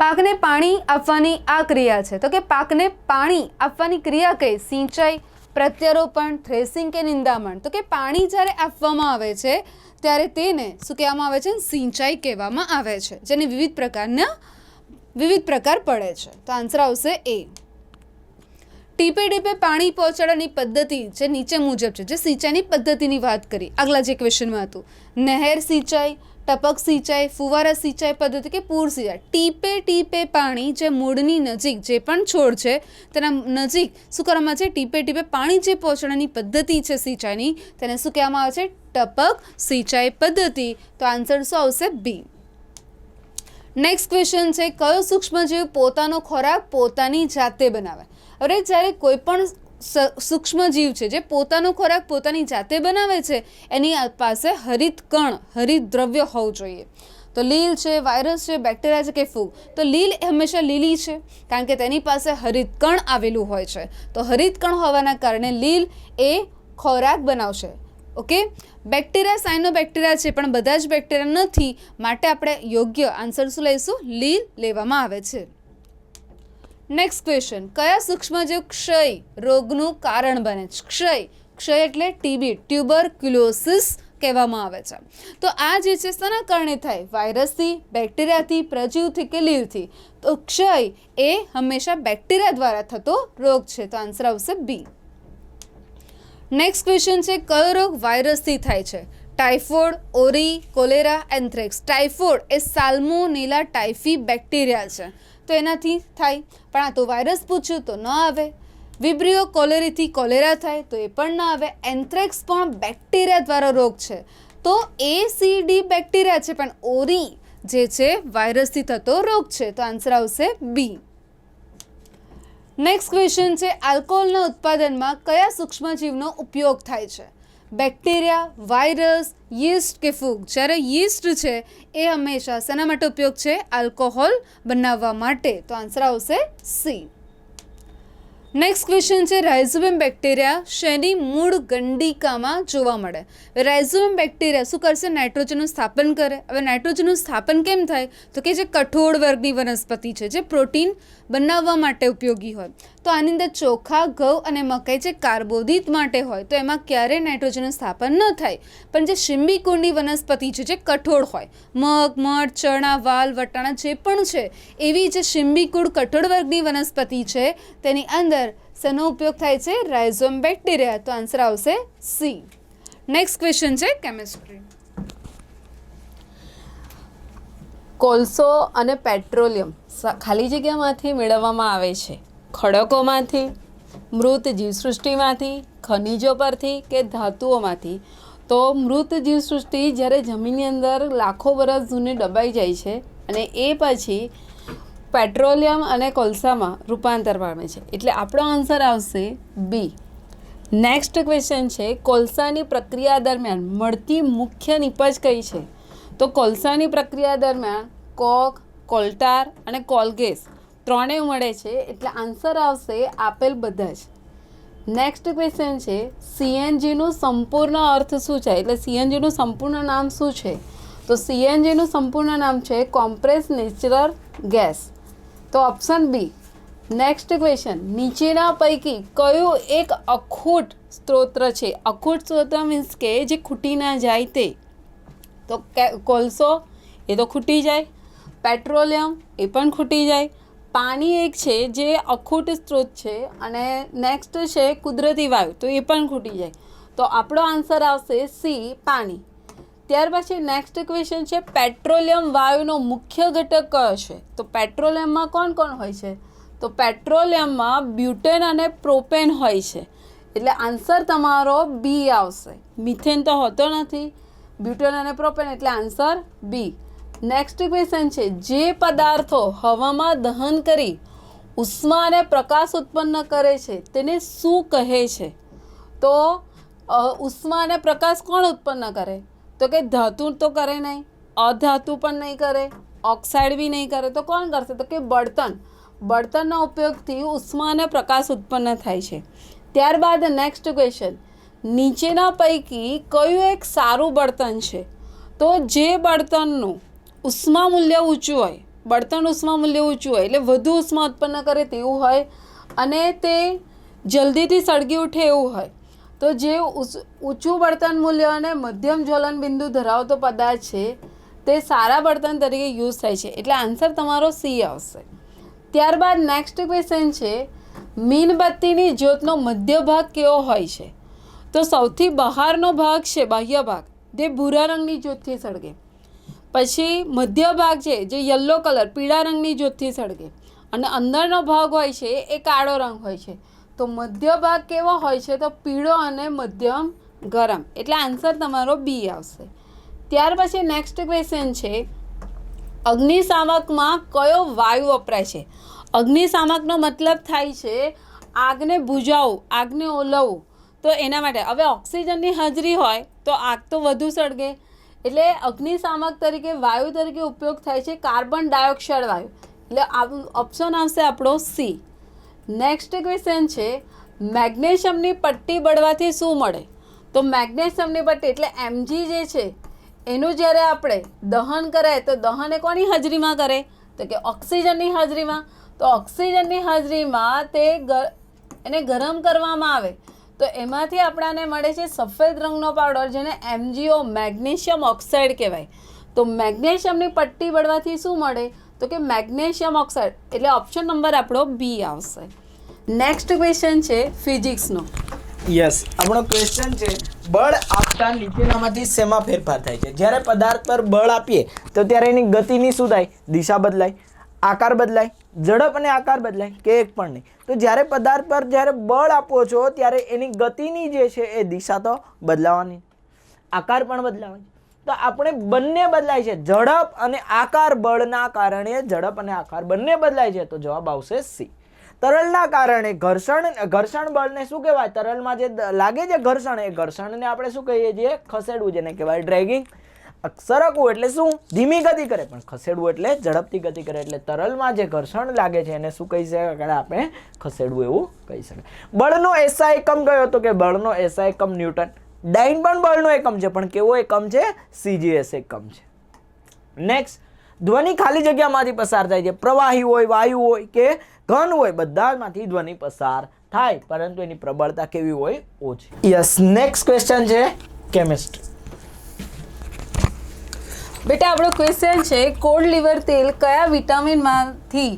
પાકને પાણી આપવાની આ ક્રિયા છે. તો કે પાકને પાણી આપવાની ક્રિયા કઈ? સિંચાઈ, પ્રત્યારોપણ, થ્રેસિંગ કે નિંદામણ? તો કે પાણી જ્યારે આપવામાં આવે છે ત્યારે તેને શું કહેવામાં આવે છે? સિંચાઈ કહેવામાં આવે છે, જેને વિવિધ પ્રકાર પડે છે. તો આન્સર આવશે એ. ટીપે ટીપે પાણી પહોંચાડવાની પદ્ધતિ જે નીચે મુજબ છે, જે સિંચાઈની પદ્ધતિની વાત કરી આગલા જે ક્વેશ્ચનમાં હતું, નહેર સિંચાઈ, ટપક સિંચાઈ, ફુવારા સિંચાઈ પદ્ધતિ કે પૂર સિંચાઈ? ટીપે ટીપે પાણી જે મૂળની નજીક જે પણ છોડ છે તેના નજીક શું કરવામાં આવે છે? ટીપે ટીપે પાણી જે પહોંચાડવાની પદ્ધતિ છે સિંચાઈની તેને શું કહેવામાં આવે છે? ટપક સિંચાઈ પદ્ધતિ. તો આન્સર શું આવશે? બી. નેક્સ્ટ ક્વેશ્ચન છે, કયો સૂક્ષ્મજીવ પોતાનો ખોરાક પોતાની જાતે બનાવે? હવે જ્યારે કોઈ પણ સૂક્ષ્મ જીવ છે જે પોતાનો ખોરાક પોતાની જાતે બનાવે છે એની પાસે હરિત કણ હરિત દ્રવ્ય હોવું જોઈએ. તો લીલ છે, વાયરસ છે, બેક્ટેરિયા છે કે ફૂગ, તો લીલ એ હંમેશા લીલી છે કારણ કે તેની પાસે હરિત કણ આવેલું હોય છે. તો હરિત કણ હોવાના કારણે લીલ એ ખોરાક બનાવશે. ઓકે, બેક્ટેરિયા સાઇનો બેક્ટેરિયા છે પણ બધા જ બેક્ટેરિયા નથી, માટે આપણે યોગ્ય આન્સર શું લઈશું? લીલ લેવામાં આવે છે. નેક્સ્ટ ક્વેશ્ચન, કયા સૂક્ષ્મજીવ ક્ષય રોગનું કારણ બને છે? ક્ષય એટલે ટીબી, ટ્યુબરક્યુલોસિસ કહેવામાં આવે છે. તો આ જે છે શેના કારણે થાય? વાયરસથી, બેક્ટેરિયાથી, પ્રજીવથી કે લીલથી? તો ક્ષય એ હંમેશા બેક્ટેરિયા દ્વારા થતો રોગ છે. તો આન્સર આવશે બી. નેક્સ્ટ ક્વેશ્ચન છે, કયો રોગ વાયરસથી થાય છે? ટાઇફોઇડ, ઓરી, કોલેરા, એન્થ્રેક્સ. ટાઇફોઇડ એ સાલ્મોનેલા ટાઇફી બેક્ટેરિયા છે, તો એનાથી થાય, પણ આ તો વાયરસ પૂછ્યું તો ન આવે. વિબ્રિયો કોલેરીથી કોલેરા થાય, તો એ પણ ન આવે. એન્થ્રેક્સ પણ બેક્ટેરિયા દ્વારા રોગ છે, તો ACD બેક્ટેરિયા છે, પણ ઓરી જે છે વાયરસથી થતો રોગ છે. તો આન્સર આવશે બી. નેક્સ્ટ ક્વેશ્ચન છે, આલ્કોહોલના ઉત્પાદનમાં કયા સૂક્ષ્મજીવનો ઉપયોગ થાય છે? બેક્ટેરિયા, વાયરસ, યીસ્ટ કે ફૂગ? જ્યારે યીસ્ટ છે એ હંમેશા શેના માટે ઉપયોગ છે? આલ્કોહોલ બનાવવા માટે. તો આન્સર આવશે સી. નેક્સ્ટ ક્વેશ્ચન છે, રાઇઝોબિયમ બેક્ટેરિયા શેની મૂળ ગંડિકામાં જોવા મળે? રાઇઝોબિયમ બેક્ટેરિયા શું કરશે? નાઇટ્રોજનનું સ્થાપન કરે. હવે નાઇટ્રોજનનું સ્થાપન કેમ થાય? તો કે જે કઠોળ વર્ગની વનસ્પતિ છે જે પ્રોટીન બનાવવા માટે ઉપયોગી હોય, તો આની અંદર ચોખા, ઘઉં અને મકાઈ જે કાર્બોદિત માટે હોય, તો એમાં ક્યારેય નાઇટ્રોજનનું સ્થાપન ન થાય. પણ જે શિંબીકુંડી વનસ્પતિ છે જે કઠોળ હોય, મગ, મઠ, ચણા, વાલ, વટાણા જે પણ છે, એવી જે શિંબીકુંડ કઠોળ વર્ગની વનસ્પતિ છે તેની અંદર શેનો ઉપયોગ થાય છે? રાઇઝોમ બેક્ટેરિયા. તો આન્સર આવશે સી. નેક્સ્ટ ક્વેશ્ચન છે કેમિસ્ટ્રી. કોલસો અને પેટ્રોલિયમ ખાલી જગ્યામાંથી મેળવવામાં આવે છે? ખડકોમાંથી, મૃત જીવસૃષ્ટિમાંથી, ખનિજો પરથી કે ધાતુઓમાંથી? તો મૃત જીવસૃષ્ટિ જ્યારે જમીનની અંદર લાખો વર્ષ જૂની દબાઈ જાય છે અને એ પછી પેટ્રોલિયમ અને કોલસામાં રૂપાંતર પામે છે, એટલે આપણો આન્સર આવશે બી. નેક્સ્ટ ક્વેશ્ચન છે, કોલસાની પ્રક્રિયા દરમિયાન મળતી મુખ્ય નિપજ કઈ છે? તો કોલસાની પ્રક્રિયા દરમિયાન કોક, કોલ્ટાર અને કોલગેસ ત્રણેય મળે છે, એટલે આન્સર આવશે આપેલ બધા જ. નેક્સ્ટ ક્વેશ્ચન છે, સીએનજીનું સંપૂર્ણ અર્થ શું છે? એટલે સીએનજીનું સંપૂર્ણ નામ શું છે? તો સીએનજીનું સંપૂર્ણ નામ છે કોમ્પ્રેસ નેચરલ ગેસ. તો ઓપ્શન બી. નેક્સ્ટ ક્વેશ્ચન, નીચેના પૈકી કયું એક અખૂટ સ્ત્રોત છે? અખૂટ સ્ત્રોત મીન્સ કે જે ખૂટી ના જાય તે. તો કોલસો એ તો ખૂટી જાય, પેટ્રોલિયમ એ પણ ખૂટી જાય, પાણી એક છે જે અખૂટ સ્ત્રોત છે, અને નેક્સ્ટ છે કુદરતી વાયુ, તો એ પણ ખૂટી જાય. તો આપણો આન્સર આવશે સી, પાણી. ત્યાર પછી નેક્સ્ટ ક્વેશ્ચન છે, પેટ્રોલિયમ વાયુનો મુખ્ય ઘટક કયો છે? તો પેટ્રોલિયમમાં કોણ કોણ હોય છે? તો પેટ્રોલિયમમાં બ્યુટેન અને પ્રોપેન હોય છે, એટલે આન્સર તમારો બી આવશે. મિથેન તો હોતો નથી, બ્યુટેન અને પ્રોપેન, એટલે આન્સર બી. નેક્સ્ટ ક્વેશ્ચન છે, જે પદાર્થો હવામાં દહન કરી ઉષ્મા અને પ્રકાશ ઉત્પન્ન કરે છે તેને શું કહે છે? તો ઉષ્મા અને પ્રકાશ કોણ ઉત્પન્ન કરે? તો કે ધાતુ તો કરે નહીં, અધાતુ પણ નહીં કરે, ઓક્સાઇડ બી નહીં કરે, તો કોણ કરશે? તો કે બળતણ. બળતણના ઉપયોગથી ઉષ્મા અને પ્રકાશ ઉત્પન્ન થાય છે. ત્યારબાદ નેક્સ્ટ ક્વેશ્ચન, નીચેના પૈકી કયું એક સારું બળતણ છે? તો જે બળતણનું ઉષ્મા મૂલ્ય ઊંચું હોય, બળતણ ઉષ્મા મૂલ્ય ઊંચું હોય એટલે વધુ ઉષ્મા ઉત્પન્ન કરે તેવું હોય, અને તે જલ્દીથી સળગી ઉઠે એવું હોય. તો જે ઊંચું બળતણ મૂલ્ય અને મધ્યમ જ્વલન બિંદુ ધરાવતો પદાર્થ છે તે સારા બળતણ તરીકે યુઝ થાય છે, એટલે આન્સર તમારો સી આવશે. ત્યારબાદ નેક્સ્ટ ક્વેશ્ચન છે, મીણબત્તીની જ્યોતનો મધ્ય ભાગ કેવો હોય છે? તો સૌથી બહારનો ભાગ છે બાહ્ય ભાગ, જે ભૂરા રંગની જ્યોતથી સળગે. પછી મધ્ય ભાગ છે જે યલો કલર પીળા રંગની જ્યોતથી સળગે, અને અંદરનો ભાગ હોય છે એ કાળો રંગ હોય છે. તો મધ્ય ભાગ કેવો હોય છે? તો પીળો અને મધ્યમ ગરમ, એટલે આન્સર તમારો બી આવશે. ત્યાર પછી નેક્સ્ટ ક્વેશ્ચન છે, અગ્નિશામકમાં કયો વાયુ વપરાય છે? અગ્નિશામકનો મતલબ થાય છે આગને બુઝાવવું, આગને ઓલવવું, તો એના માટે હવે ઓક્સિજનની હાજરી હોય તો આગ તો વધુ સળગે, એટલે અગ્નિશામક તરીકે વાયુ તરીકે ઉપયોગ થાય છે કાર્બન ડાયોક્સાઇડ વાયુ, એટલે ઓપ્શન આવશે આપણો સી. નેક્સ્ટ ક્વેશ્ચન છે મેગ્નેશિયમની પટ્ટી બળવાથી શું મળે? તો મેગ્નેશિયમની પટ્ટી એટલે Mg જે છે એનું જ્યારે આપણે દહન કરાય તો દહન એ કોની હાજરીમાં કરે? તો કે ઓક્સિજનની હાજરીમાં. તો ઓક્સિજનની હાજરીમાં એને ગરમ કરવામાં આવે તો એમાંથી આપણાને મળે છે સફેદ રંગનો પાવડર, જેને MgO મેગ્નેશિયમ ઓક્સાઇડ કહેવાય. તો મેગ્નેશિયમની પટ્ટી બળવાથી શું મળે? તો કે મેગ્નેશિયમ ઓક્સાઇડ, એટલે ઓપ્શન નંબર આપણો બી આવશે. નેક્સ્ટ ક્વેશ્ચન છે ફિઝિક્સનો. યસ, આપણો ક્વેશ્ચન છે બળ આપતા નીચેનામાંથી શેમાં ફેરફાર થાય છે? જ્યારે પદાર્થ પર બળ આપીએ તો ત્યારે એની ગતિની શું થાય? દિશા બદલાય, આકાર બદલાય, ઝડપ અને આકાર બદલાય કે એક પણ નહીં? તો જ્યારે પદાર્થ પર જ્યારે બળ આપો છો ત્યારે એની ગતિની જે છે એ દિશા તો બદલાવાની, આકાર પણ બદલાવાની. તો આપણે બંને બદલાય છે, ઝડપ અને આકાર. બળના કારણે ઝડપ અને આકાર બંને બદલાય છે, તો જવાબ આવશે સી. તરલના કારણે ઘર્ષણ બળને શું કહેવાય? તરલમાં જે લાગે છે ઘર્ષણ, એ ઘર્ષણને આપણે શું કહીએ છીએ? ખસેડવું, જેને કહેવાય ડ્રેગિંગ. સરકવું એટલે શું? ધીમી ગતિ કરે, પણ ખસેડવું એટલે ઝડપથી ગતિ કરે. એટલે તરલમાં જે ઘર્ષણ લાગે છે એને શું કહી શકાય? આપણે ખસેડવું એવું કહી શકાય. બળનો એસઆઈ એકમ કયો? તો કે બળનો એસઆઈ એકમ ન્યૂટન. ડાઇન પણ બળનો એકમ છે, પણ કેવો એકમ છે? CGS એકમ છે. નેક્સ્ટ, ધ્વનિ ખાલી જગ્યામાંથી પસાર થાય છે. પ્રવાહી હોય, વાયુ હોય કે ઘન હોય, બધામાંથી ધ્વનિ પસાર થાય, પરંતુ એની પ્રબળતા કેવી હોય? ઓછી. યસ, નેક્સ્ટ ક્વેશ્ચન છે કેમિસ્ટ્રી. બેટા આપણો ક્વેશ્ચન છે કોડ લીવર તેલ કયા વિટામિનમાંથી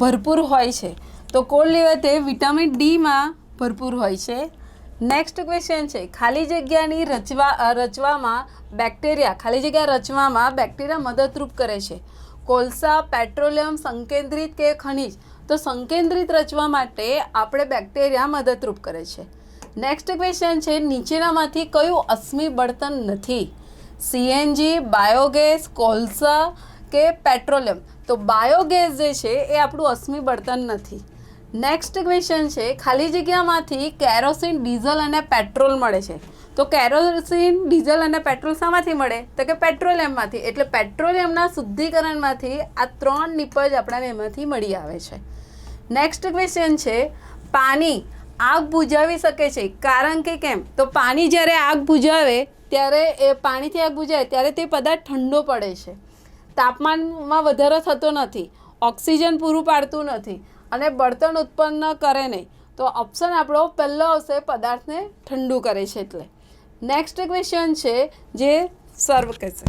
ભરપૂર હોય છે? તો કોડ લીવર તેલ વિટામિન ડીમાં ભરપૂર હોય છે. નેક્સ્ટ ક્વેશ્ચન છે ખાલી જગ્યાની રચવામાં બેક્ટેરિયા, ખાલી જગ્યા રચવામાં બેક્ટેરિયા મદદરૂપ કરે છે. કોલસા, પેટ્રોલિયમ, સંકેન્દ્રિત કે ખનિજ? તો સંકેન્દ્રિત રચવા માટે આપણે બેક્ટેરિયા મદદરૂપ કરે છે. નેક્સ્ટ ક્વેશ્ચન છે નીચેનામાંથી કયું અશ્મિ બળતણ નથી? CNG, બાયોગેસ, કોલસા કે પેટ્રોલિયમ? તો બાયોગેસ જે છે એ આપણું અશ્મિ બળતણ નથી. નેક્સ્ટ ક્વેશ્ચન છે ખાલી જગ્યામાંથી કેરોસીન, ડીઝલ અને પેટ્રોલ મળે છે. તો કેરોસીન, ડીઝલ અને પેટ્રોલ શામાંથી મળે? તો કે પેટ્રોલિયમમાંથી. એટલે પેટ્રોલિયમના શુદ્ધિકરણમાંથી આ 3 નિપજ આપણાને એમાંથી મળી આવે છે. નેક્સ્ટ ક્વેશ્ચન છે પાણી આગ બુઝાવી શકે છે, કારણ કે કેમ? તો પાણી જ્યારે આગ બુઝાવે ત્યારે પાણીથી આગ બુઝાય ત્યારે તે પદાર્થ ઠંડો પડે છે, તાપમાનમાં વધારો થતો નથી, ઓક્સિજન પૂરું પાડતું નથી અને બળતણ ઉત્પન્ન કરે નહીં. તો ઓપ્શન આપણો પહેલો આવશે, પદાર્થને ઠંડુ કરે છે એટલે. નેક્સ્ટ ક્વેશ્ચન છે જે સર્વ કહેશે.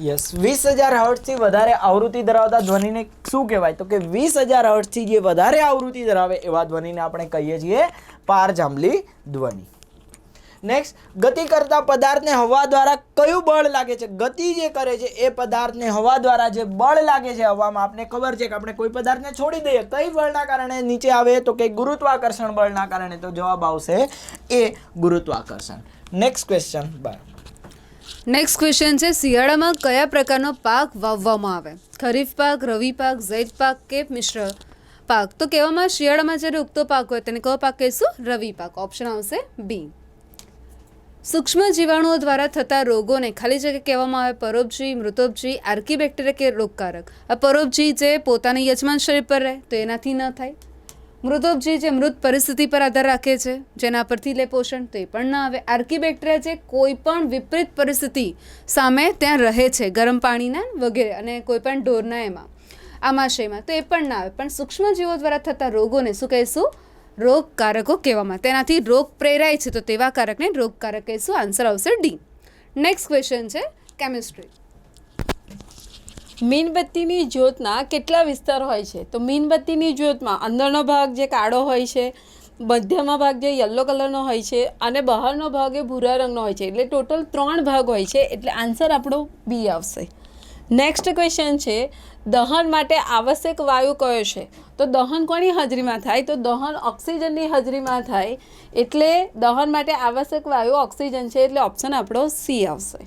યસ, 20,000 હર્ટ્ઝથી વધારે આવૃત્તિ ધરાવતા ધ્વનિને શું કહેવાય? તો કે 20,000 હર્ટ્ઝથી જે વધારે આવૃત્તિ ધરાવે એવા ધ્વનિને આપણે કહીએ છીએ પારજાંબલી ધ્વનિ. નેક્સ્ટ, ગતિ કરતા પદાર્થને હવા દ્વારા કયું બળ લાગે છે? ગતિ જે કરે છે એ પદાર્થને હવા દ્વારા જે બળ લાગે છે હવામાં, આપને ખબર છે કે આપણે કોઈ પદાર્થને છોડી દઈએ, કઈ બળના કારણે નીચે આવે? તો કે ગુરુત્વાકર્ષણ બળના કારણે. તો જવાબ આવશે એ, ગુરુત્વાકર્ષણ. Next question. નેક્સ્ટ ક્વેશ્ચન છે શિયાળામાં કયા પ્રકારનો પાક વાવવામાં આવે? ખરીફ પાક, રવિ પાક, ઝૈદ પાક કે મિશ્ર પાક? તો કહેવામાં શિયાળામાં જ્યારે ઉગતો પાક હોય તેને કયો પાક કહીશું? રવિ પાક. ઓપ્શન આવશે બી. સૂક્ષ્મ જીવાણુઓ દ્વારા થતા રોગોને ખાલી જગ્યા કહેવામાં આવે પરોપજીવી, મૃતોપજીવી, આર્કીબેક્ટેરિયા કે રોગકારક? આ પરોપજીવી જે પોતાના યજમાન શરીર પર રહે તો એનાથી ન થાય. મૃતોપજીવી જે મૃત પરિસ્થિતિ પર આધાર રાખે છે, જેના પરથી લે પોષણ, તો એ પણ ના આવે. આર્કીબેક્ટેરિયા જે કોઈ પણ વિપરીત પરિસ્થિતિ સામે ત્યાં રહે છે, ગરમ પાણીના વગેરે, અને કોઈ પણ ઢોરના એમાં આમાશયમાં, તો એ પણ ના આવે. પણ સૂક્ષ્મજીવો દ્વારા થતા રોગોને શું કહીશું? રોગકારકો કહેવામાં. તેનાથી રોગ પ્રેરાય છે તો તેવા કારકને રોગકારક કહીશું. આન્સર આવશે ડી. નેક્સ્ટ ક્વેશ્ચન છે કેમિસ્ટ્રી. મીણબત્તીની જ્યોતના કેટલા વિસ્તાર હોય છે? તો મીણબત્તીની જ્યોતમાં અંદરનો ભાગ જે કાળો હોય છે, મધ્યમાં ભાગ જે યલો કલરનો હોય છે અને બહારનો ભાગ એ ભૂરા રંગનો હોય છે. એટલે ટોટલ 3 ભાગ હોય છે. એટલે આન્સર આપણો બી આવશે. નેક્સ્ટ ક્વેશ્ચન છે દહન માટે આવશ્યક વાયુ કયો છે? તો દહન કોની હાજરીમાં થાય? તો દહન ઓક્સિજનની હાજરીમાં થાય. એટલે દહન માટે આવશ્યક વાયુ ઓક્સિજન છે. એટલે ઓપ્શન આપણો સી આવશે.